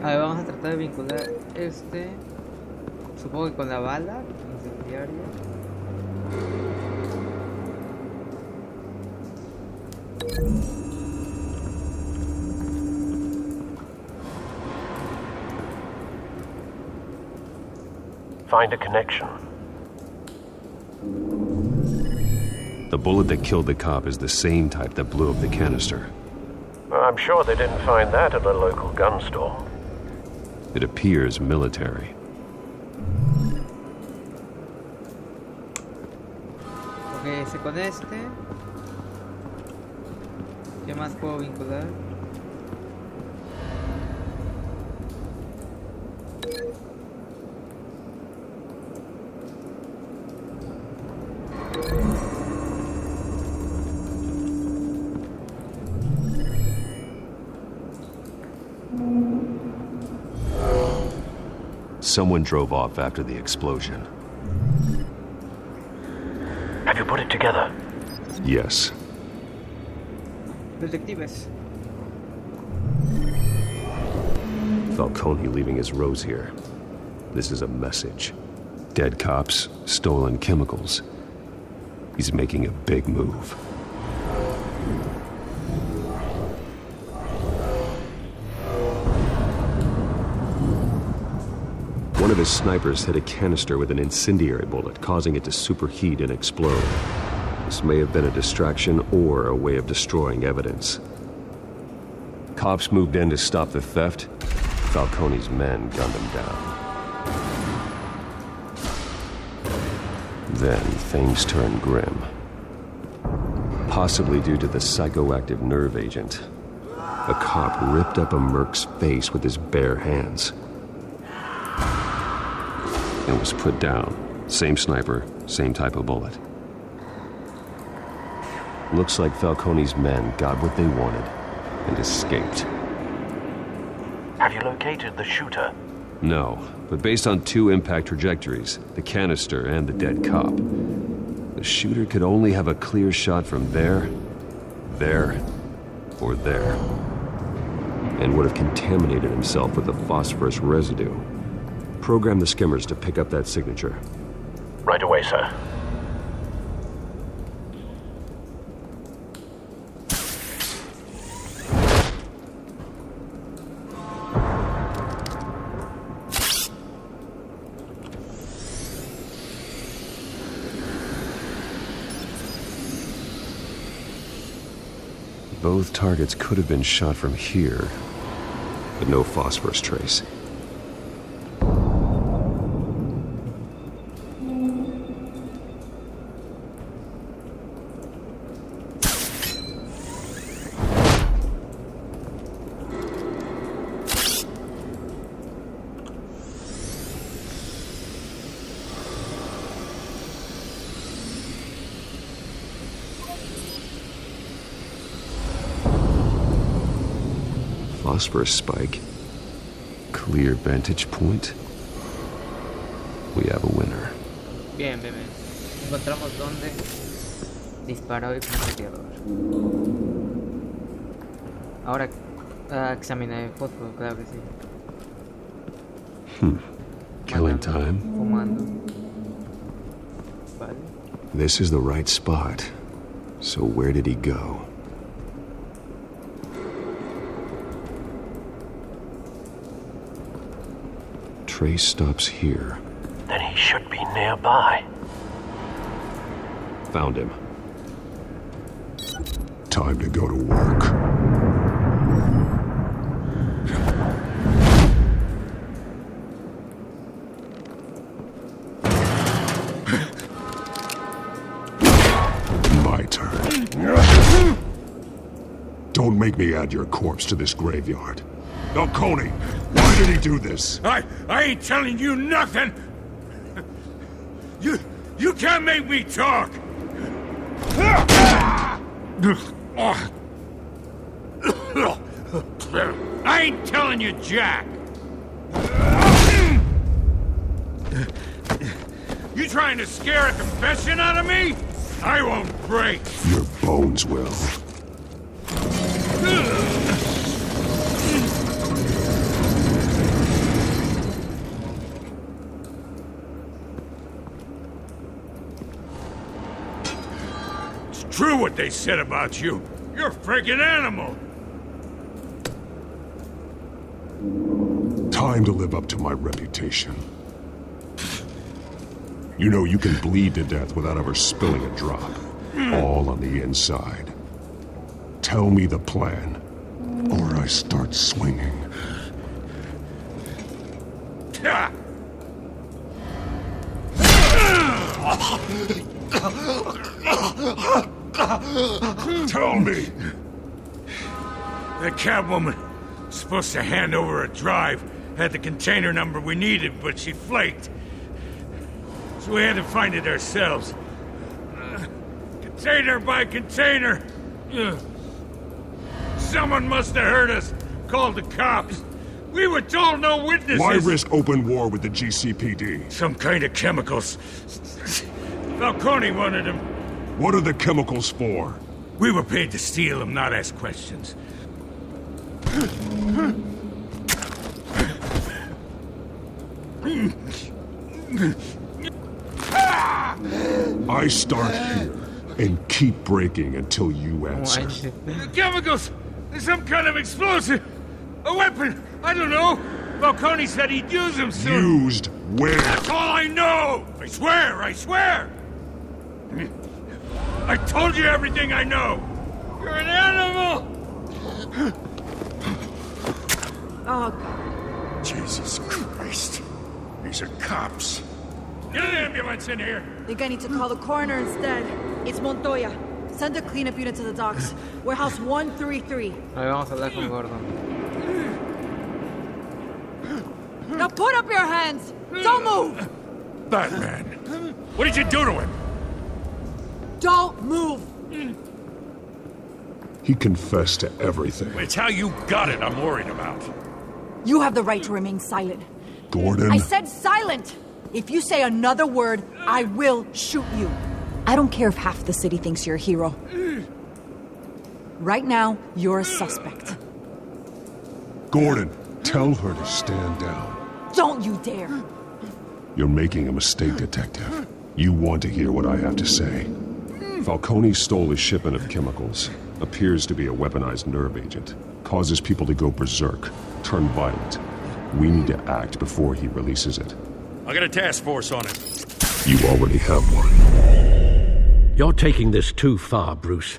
A ver, vamos a tratar de vincular este. Supongo que con la bala incendiaria. Find a connection. The bullet that killed the cop is the same type that blew up the canister. I'm sure they didn't find that at a local gun store. It appears military. Ok, ese con este. ¿Qué más puedo vincular? Someone drove off after the explosion. Have you put it together? Yes. Detectives. Falcone leaving his rose here. This is a message. Dead cops, stolen chemicals. He's making a big move. One of his snipers hit a canister with an incendiary bullet, causing it to superheat and explode. This may have been a distraction or a way of destroying evidence. Cops moved in to stop the theft. Falcone's men gunned him down. Then things turned grim. Possibly due to the psychoactive nerve agent. A cop ripped up a merc's face with his bare hands. And was put down. Same sniper, same type of bullet. Looks like Falcone's men got what they wanted and escaped. Have you located the shooter? No, but based on two impact trajectories, the canister and the dead cop, the shooter could only have a clear shot from there, or there, and would have contaminated himself with the phosphorus residue. Program the skimmers to pick up that signature. Right away, sir. Both targets could have been shot from here, but no phosphorus trace. Phosphorus spike. Clear vantage point. We have a winner. Bien, bien, bien. Encontramos dónde disparó el francotirador. Ahora examiné el fósforo, claro que sí. Killing time. Fumando. Vale. This is the right spot. So where did he go? Trace stops here. Then he should be nearby. Found him. Time to go to work. My turn. Don't make me add your corpse to this graveyard. Falcone, why did he do this? I ain't telling you nothing! You can't make me talk! I ain't telling you jack! You trying to scare a confession out of me? I won't break! Your bones will. True what they said about you. You're a freaking animal! Time to live up to my reputation. You know you can bleed to death without ever spilling a drop. All on the inside. Tell me the plan, or I start swinging. Tell me! The cabwoman was supposed to hand over a drive, had the container number we needed, but she flaked. So we had to find it ourselves. Container by container. Someone must have heard us, called the cops. We were told no witnesses. Why risk open war with the GCPD? Some kind of chemicals. Falcone wanted them. What are the chemicals for? We were paid to steal them, not ask questions. I start here and keep breaking until you answer. The chemicals! There's some kind of explosive! A weapon! I don't know! Falcone said he'd use them soon. Used where? That's all I know! I swear! I swear! I told you everything I know! You're an animal! Oh, Jesus Christ. These are cops. Get an ambulance in here! Think I need to call the coroner instead. It's Montoya. Send a cleanup unit to the docks. Warehouse 133. Ahí vamos a hablar con Gordon. Now put up your hands! Don't move! Batman! What did you do to him? Don't move! He confessed to everything. It's how you got it I'm worried about. You have the right to remain silent. Gordon? I said silent! If you say another word, I will shoot you. I don't care if half the city thinks you're a hero. Right now, you're a suspect. Gordon, tell her to stand down. Don't you dare! You're making a mistake, Detective. You want to hear what I have to say. Falcone stole a shipment of chemicals. Appears to be a weaponized nerve agent. Causes people to go berserk, turn violent. We need to act before he releases it. I got a task force on it. You already have one. You're taking this too far, Bruce.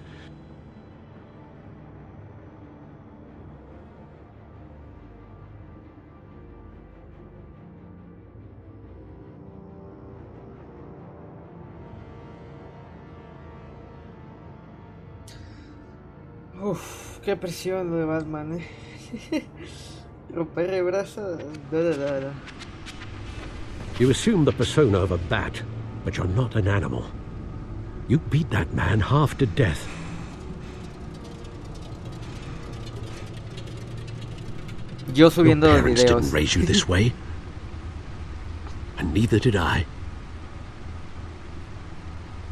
Uf, qué presión lo de Batman, Romper el brazo. Da. You assume the persona of a bat, but you're not an animal. You beat that man half to death. Yo subiendo Your parents videos. didn't raise you this way, and neither did I.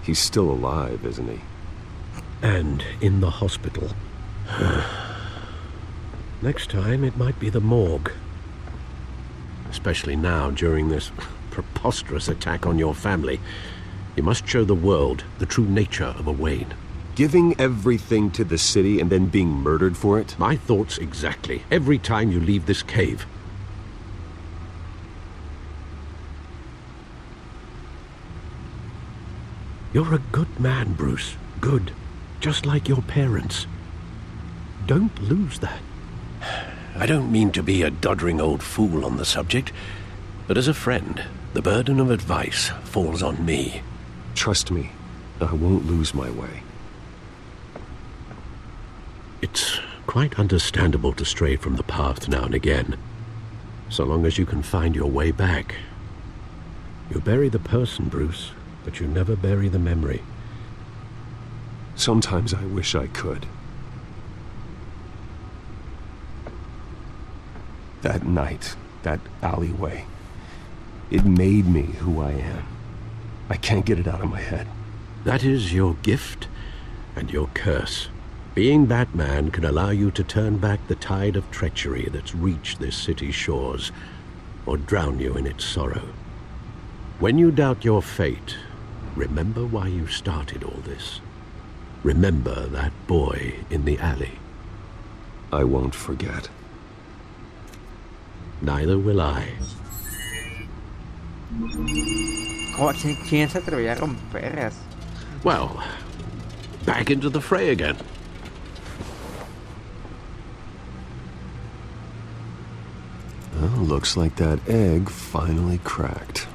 He's still alive, isn't he? And in the hospital. Next time, it might be the morgue. Especially now, during this preposterous attack on your family. You must show the world the true nature of a Wayne. Giving everything to the city and then being murdered for it? My thoughts exactly. Every time you leave this cave. You're a good man, Bruce. Good. Just like your parents. Don't lose that. I don't mean to be a doddering old fool on the subject, but as a friend, the burden of advice falls on me. Trust me, I won't lose my way. It's quite understandable to stray from the path now and again, so long as you can find your way back. You bury the person, Bruce, but you never bury the memory. Sometimes I wish I could. That night, that alleyway, it made me who I am. I can't get it out of my head. That is your gift and your curse. Being Batman can allow you to turn back the tide of treachery that's reached this city's shores, or drown you in its sorrow. When you doubt your fate, remember why you started all this. Remember that boy in the alley. I won't forget. Neither will I. ¿Quién se atrevería a romperlas? Well, back into the fray again. Well, looks like that egg finally cracked.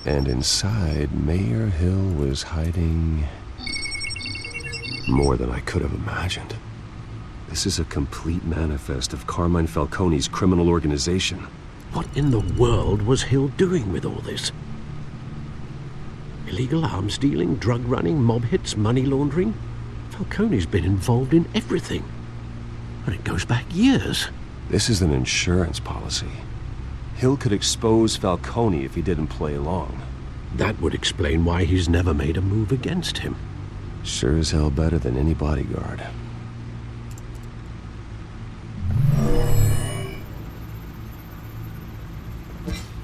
And inside, Mayor Hill was hiding more than I could have imagined. This is a complete manifest of Carmine Falcone's criminal organization. What in the world was Hill doing with all this? Illegal arms dealing, drug running, mob hits, money laundering? Falcone's been involved in everything. And it goes back years. This is an insurance policy. Hill could expose Falcone if he didn't play along. That would explain why he's never made a move against him. Sure as hell better than any bodyguard.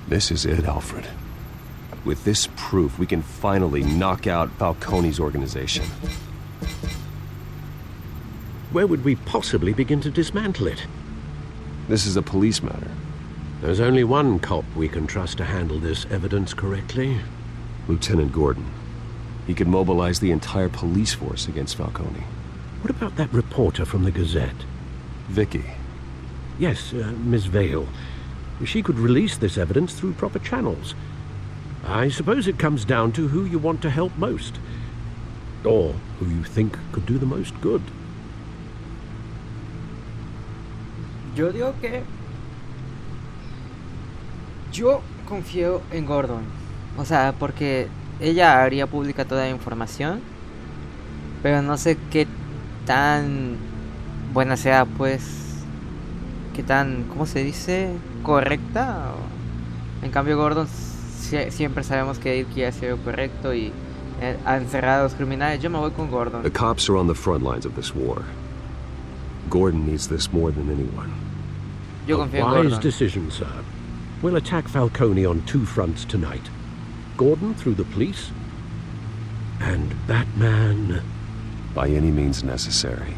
This is it, Alfred. With this proof, we can finally knock out Falcone's organization. Where would we possibly begin to dismantle it? This is a police matter. There's only one cop we can trust to handle this evidence correctly. Lieutenant Gordon. He could mobilize the entire police force against Falcone. What about that reporter from the Gazette? Vicky. Yes, Miss Vale. She could release this evidence through proper channels. I suppose it comes down to who you want to help most. Or who you think could do the most good. Yo digo que... Yo confío en Gordon. O sea, porque ella haría pública toda la información. Pero no sé qué tan buena sea, pues... Qué tan, ¿cómo se dice? Correcta. En cambio Gordon siempre sabemos que él quiere hacer lo correcto y a encerrar a los criminales. Yo me voy con Gordon. The cops are on the front lines of this war. Gordon needs this more than anyone. Yo confío en Wise Gordon. decision, sir. We'll attack Falcone on two fronts tonight. Gordon through the police, and Batman... By any means necessary.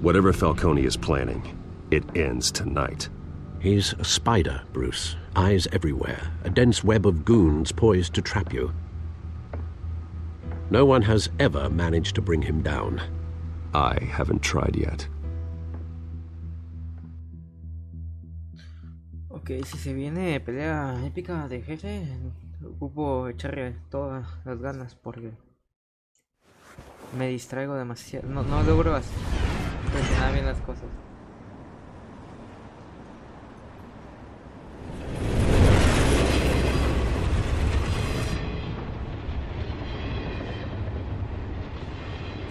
Whatever Falcone is planning, it ends tonight. He's a spider, Bruce. Eyes everywhere. A dense web of goons poised to trap you. No one has ever managed to bring him down. I haven't tried yet. Ok, si se viene pelea épica de jefe, ocupo echarle todas las ganas porque me distraigo demasiado. No logro presionar bien las cosas.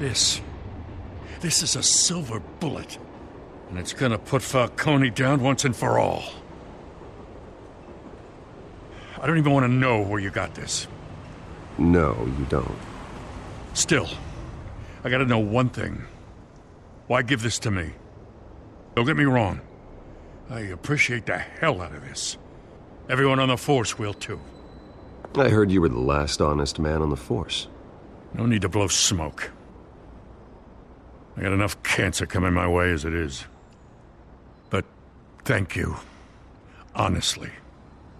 This is a silver bullet. And it's gonna put Falcone down once and for all. I don't even want to know where you got this. No, you don't. Still, I gotta know one thing. Why give this to me? Don't get me wrong. I appreciate the hell out of this. Everyone on the force will too. I heard you were the last honest man on the force. No need to blow smoke. I got enough cancer coming my way as it is. But thank you. Honestly.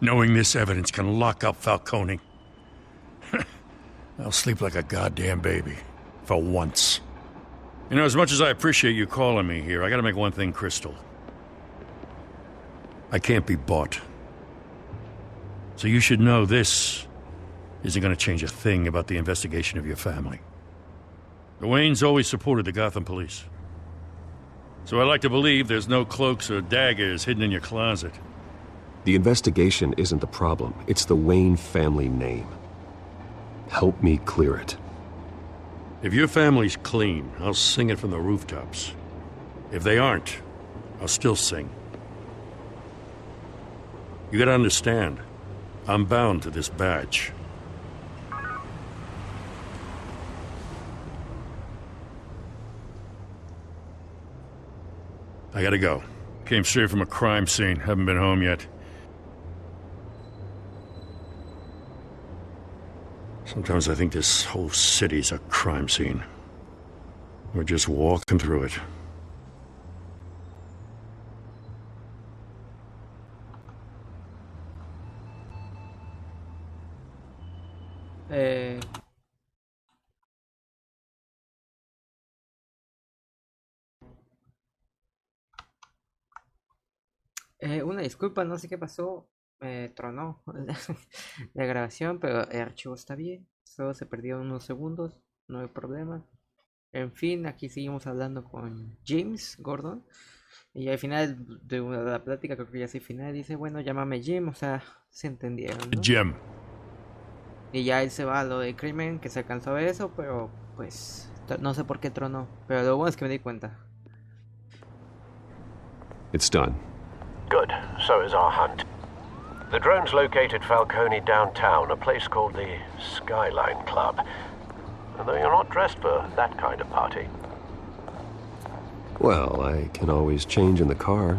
Knowing this evidence can lock up Falcone. I'll sleep like a goddamn baby. For once. You know, as much as I appreciate you calling me here, I gotta make one thing crystal. I can't be bought. So you should know this isn't gonna change a thing about the investigation of your family. The Waynes always supported the Gotham police. So I like to believe there's no cloaks or daggers hidden in your closet. The investigation isn't the problem. It's the Wayne family name. Help me clear it. If your family's clean, I'll sing it from the rooftops. If they aren't, I'll still sing. You gotta understand, I'm bound to this badge. I gotta go. Came straight from a crime scene. Haven't been home yet. Sometimes I think this whole city's a crime scene. We're just walking through it. Una disculpa, no sé qué pasó. Tronó la grabación, pero el archivo está bien. Solo se perdieron unos segundos, no hay problema. En fin, aquí seguimos hablando con James Gordon. Y al final de la plática, creo que ya es final, dice, bueno, llámame Jim, o sea, se entendieron, ¿no? Jim. Y ya él se va a lo de crimen, que se alcanzó a ver eso, pero pues no sé por qué tronó. Pero lo bueno es que me di cuenta. It's done. Good. So is our hunt. The drones located Falcone downtown, a place called the Skyline Club. Although you're not dressed for that kind of party. Well, I can always change in the car.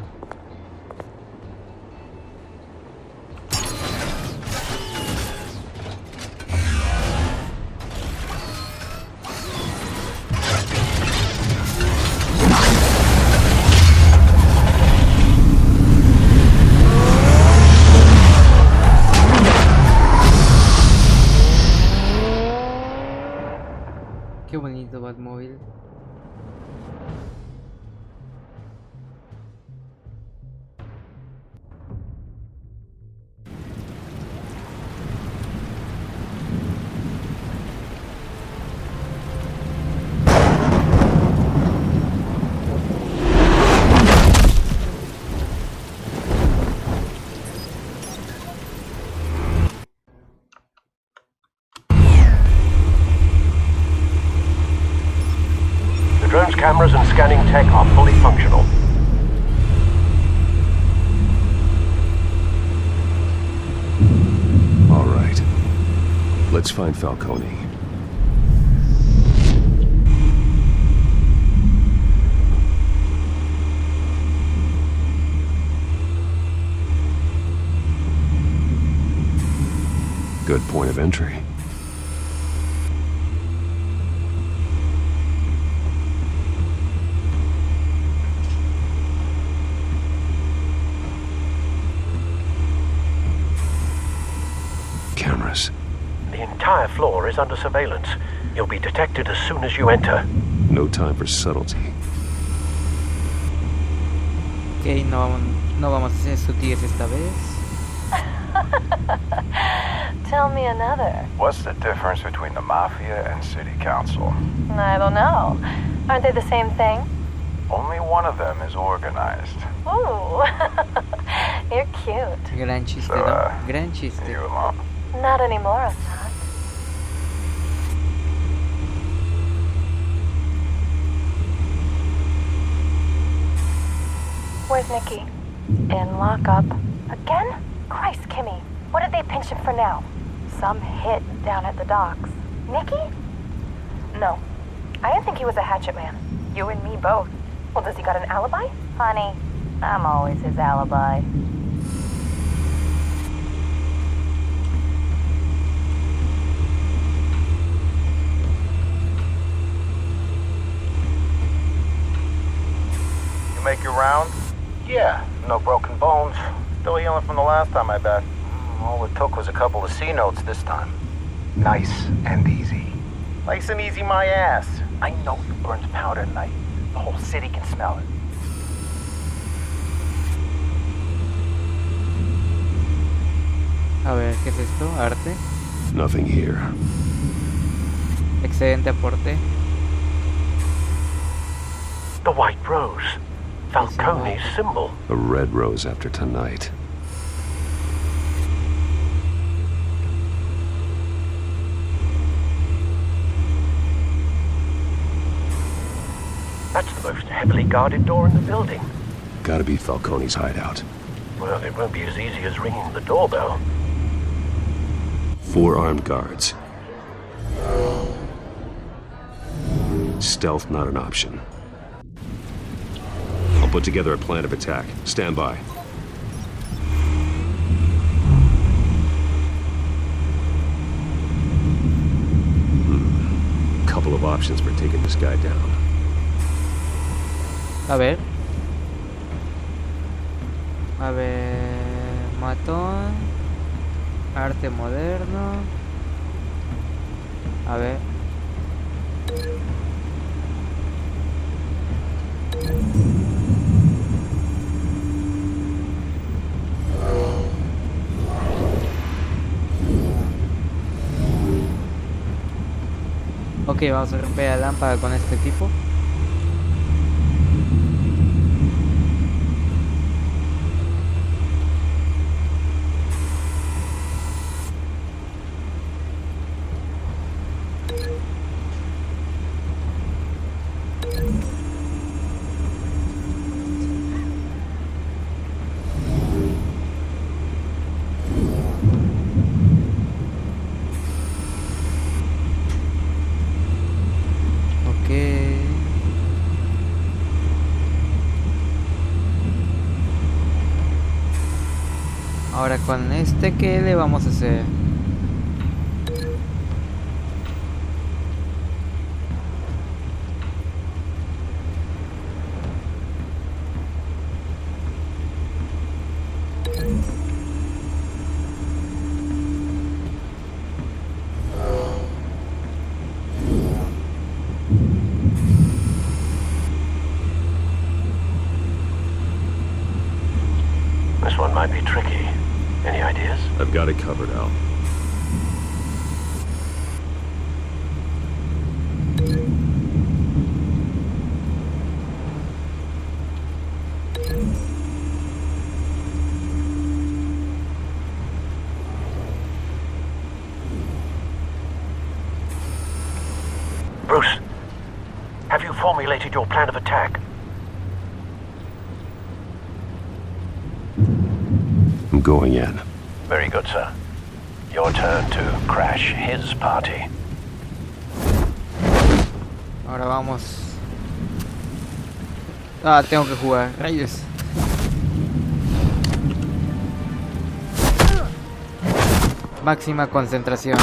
Qué bonito Batmóvil. Drone's cameras and scanning tech are fully functional. All right. Let's find Falcone. Good point of entry. Cameras. The entire floor is under surveillance. You'll be detected as soon as you enter. No time for subtlety. Ok, no vamos a ser sutiles esta vez. Tell me another. What's the difference between the Mafia and City Council? I don't know. Aren't they the same thing? Only one of them is organized. Ooh. You're cute. Gran chiste, So, ¿no? Gran chiste. You alone? Not anymore, Assad. Where's Nikki? In lockup. Again? Christ, Kimmy. What did they pinch him for now? Some hit down at the docks. Nikki? No. I didn't think he was a hatchet man. You and me both. Well, does he got an alibi? Honey, I'm always his alibi. You make your rounds? Yeah, no broken bones. Still healing from the last time, I bet. All it took was a couple of C notes this time. Nice and easy. Nice and easy, my ass. I know you burned powder at night. The whole city can smell it. A ver, ¿qué es esto? ¿Arte? Nothing here. Excelente aporte. The white rose. Falcone's symbol. A red rose after tonight. That's the most heavily guarded door in the building. Gotta be Falcone's hideout. Well, it won't be as easy as ringing the doorbell. 4 armed guards. Stealth not an option. I'll put together a plan of attack. Stand by. couple of options for taking this guy down. A ver, matón, arte moderno. A ver. Ok, vamos a romper la lámpara con este equipo. Ahora con este, ¿qué le vamos a hacer? This one might be tricky. Any ideas? I've got it covered, Al. Bruce, have you formulated your plan of attack? I'm going in. Very good, sir. Your turn to crash his party. Ahora vamos. Ah, tengo que jugar. Rayos. Máxima concentración.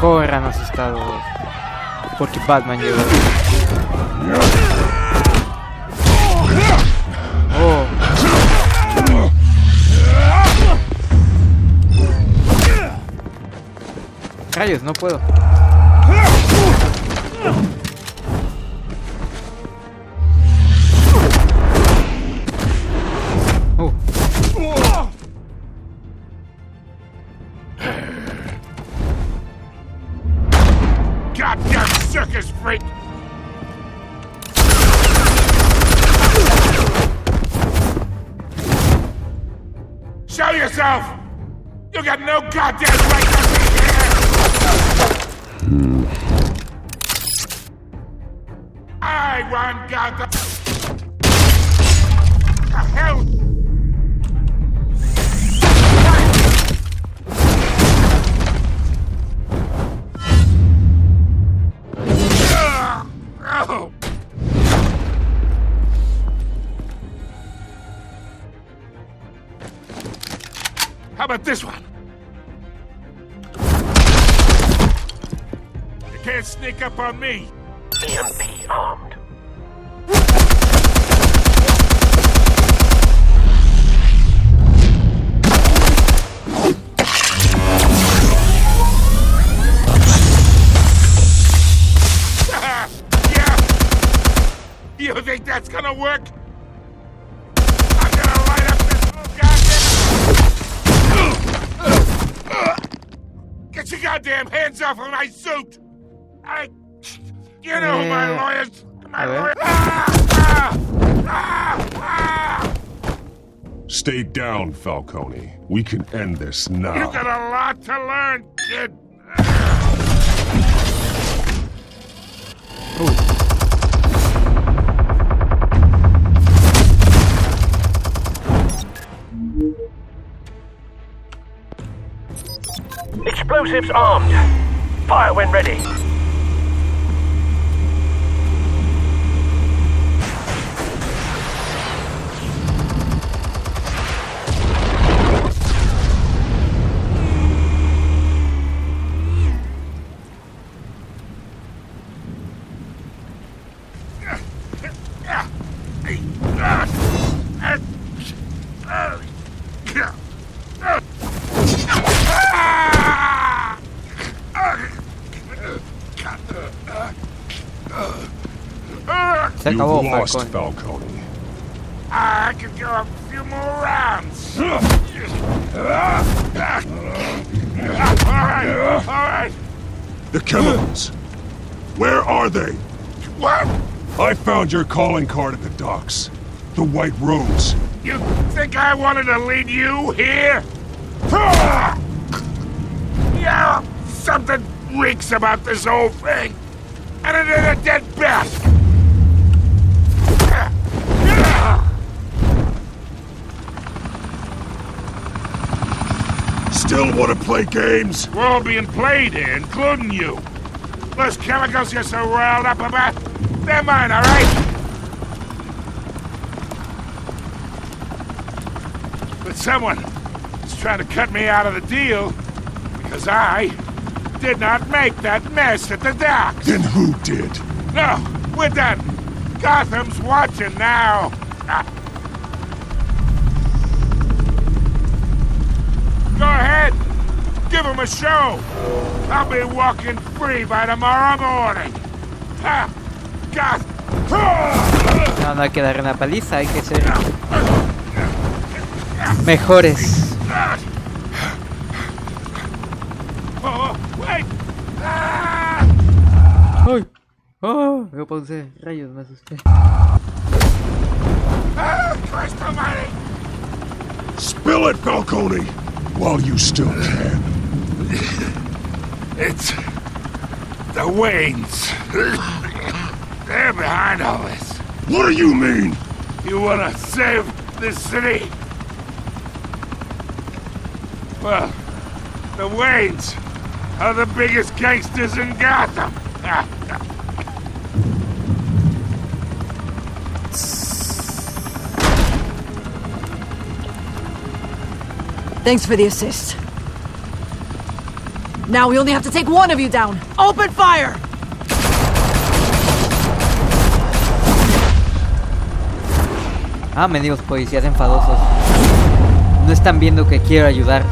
Corran asustados, porque Batman llegó. Oh. Rayos, no puedo. Goddamn circus freak! Show yourself! You got no goddamn right to be here! I want goddamn... The hell? How about this one? You can't sneak up on me. EMP armed. Yeah. You think that's gonna work? I'm gonna light up this little goddamn... Get your goddamn hands off of my suit! You know who my lawyers... My lawyers... Stay down, Falcone. We can end this now. You got a lot to learn, kid. Explosives armed. Fire when ready. Se acabó, You've lost, Falcone. Falcone. I could go a few more rounds. All right. The chemicals. Where are they? What? I found your calling card at the docks. The White Rose. You think I wanted to lead you here? Yeah, something reeks about this whole thing. And it is a dead bat. Still want to play games? We're all being played here, including you. Those chemicals you're so riled up about, they're mine, all right? But someone is trying to cut me out of the deal because I did not make that mess at the docks. Then who did? No, we're done. Gotham's watching now. Go ahead. Give him a show. I'll be walking free by tomorrow morning. No hay que dar una paliza, hay que ser mejores. Oh, wait. ¡Ay! ¡Oh! Lo pausé. Rayos, me asusté. Christ almighty. Spill it, Falcone, while you still can. It's the Waynes. They're behind all this. What do you mean? You wanna save this city? Well, the Waynes are the biggest gangsters in Gotham. Thanks for the assist. Now we only have to take one of you down. Open fire! Ah, mendigos policías enfadosos. No están viendo que quiero ayudar.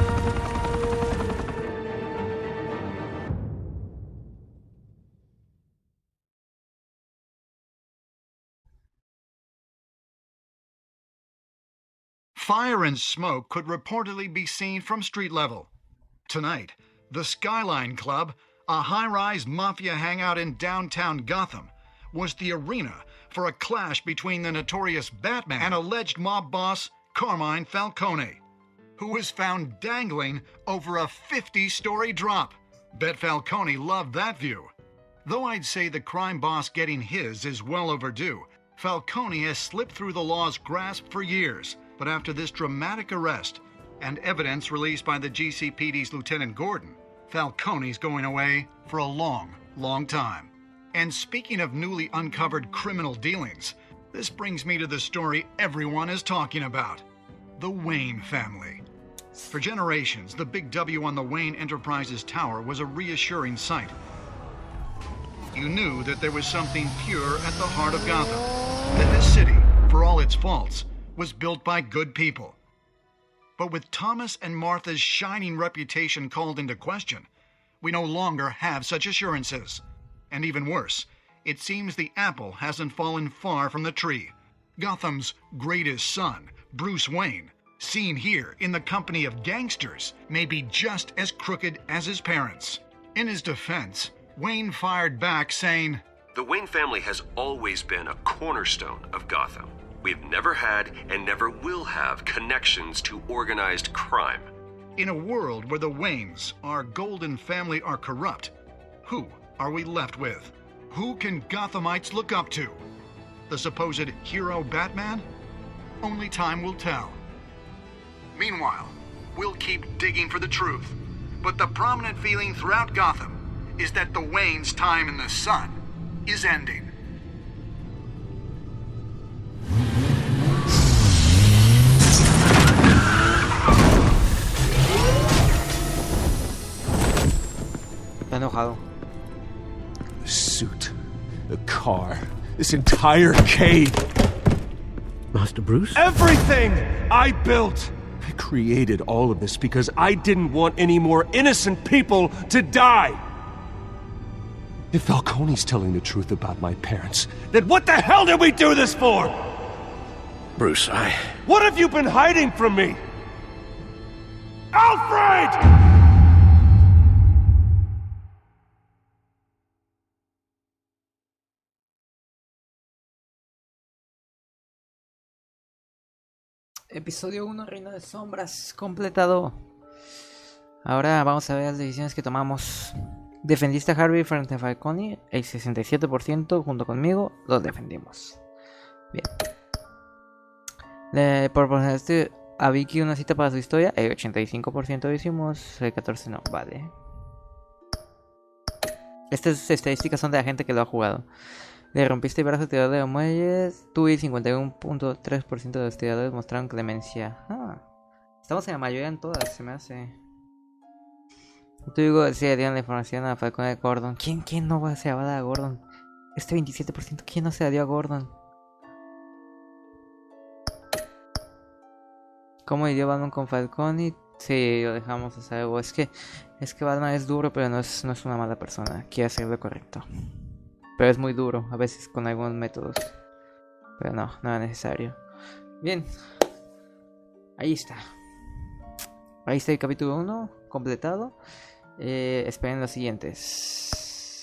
Fire and smoke could reportedly be seen from street level. Tonight, the Skyline Club, a high-rise mafia hangout in downtown Gotham, was the arena for a clash between the notorious Batman and alleged mob boss Carmine Falcone, who was found dangling over a 50-story drop. Bet Falcone loved that view. Though I'd say the crime boss getting his is well overdue, Falcone has slipped through the law's grasp for years. But after this dramatic arrest and evidence released by the GCPD's Lieutenant Gordon, Falcone's going away for a long, long time. And speaking of newly uncovered criminal dealings, this brings me to the story everyone is talking about: the Wayne family. For generations, the big W on the Wayne Enterprises Tower was a reassuring sight. You knew that there was something pure at the heart of Gotham, that this city, for all its faults, was built by good people. But with Thomas and Martha's shining reputation called into question, we no longer have such assurances. And even worse, it seems the apple hasn't fallen far from the tree. Gotham's greatest son, Bruce Wayne, seen here in the company of gangsters, may be just as crooked as his parents. In his defense, Wayne fired back saying, "The Wayne family has always been a cornerstone of Gotham. We've never had and never will have connections to organized crime. In a world where the Waynes, our golden family, are corrupt, who are we left with? Who can Gothamites look up to? The supposed hero Batman? Only time will tell. Meanwhile, we'll keep digging for the truth. But the prominent feeling throughout Gotham is that the Waynes' time in the sun is ending. Está enojado. The suit, the car, this entire cave. Master Bruce? Everything I built! I created all of this because I didn't want any more innocent people to die! If Falcone's telling the truth about my parents, then what the hell did we do this for? Bruce, What have you been hiding from me? Alfred! Episodio 1, Reino de Sombras, completado. Ahora vamos a ver las decisiones que tomamos. Defendiste a Harvey frente a Falcone, el 67% junto conmigo los defendimos. Bien. Le proporcionaste a Vicky una cita para su historia, el 85% lo hicimos, el 14% no, vale. Estas estadísticas son de la gente que lo ha jugado. Le rompiste el brazo al tirador de los muelles. Tú y el 51.3% de los tiradores mostraron clemencia. Estamos en la mayoría en todas, se me hace. Tú digo, si le dieron la información a Falcone de Gordon. ¿Quién no se la va a dar a Gordon? Este 27%, ¿quién no se la dio a Gordon? ¿Cómo idió Batman con Falcone? Sí, lo dejamos a salvo. Es que Batman es duro, pero no es una mala persona. Quiere hacer lo correcto. Pero es muy duro, a veces con algunos métodos. Pero no es necesario. Bien. Ahí está el capítulo 1 completado. Esperen los siguientes.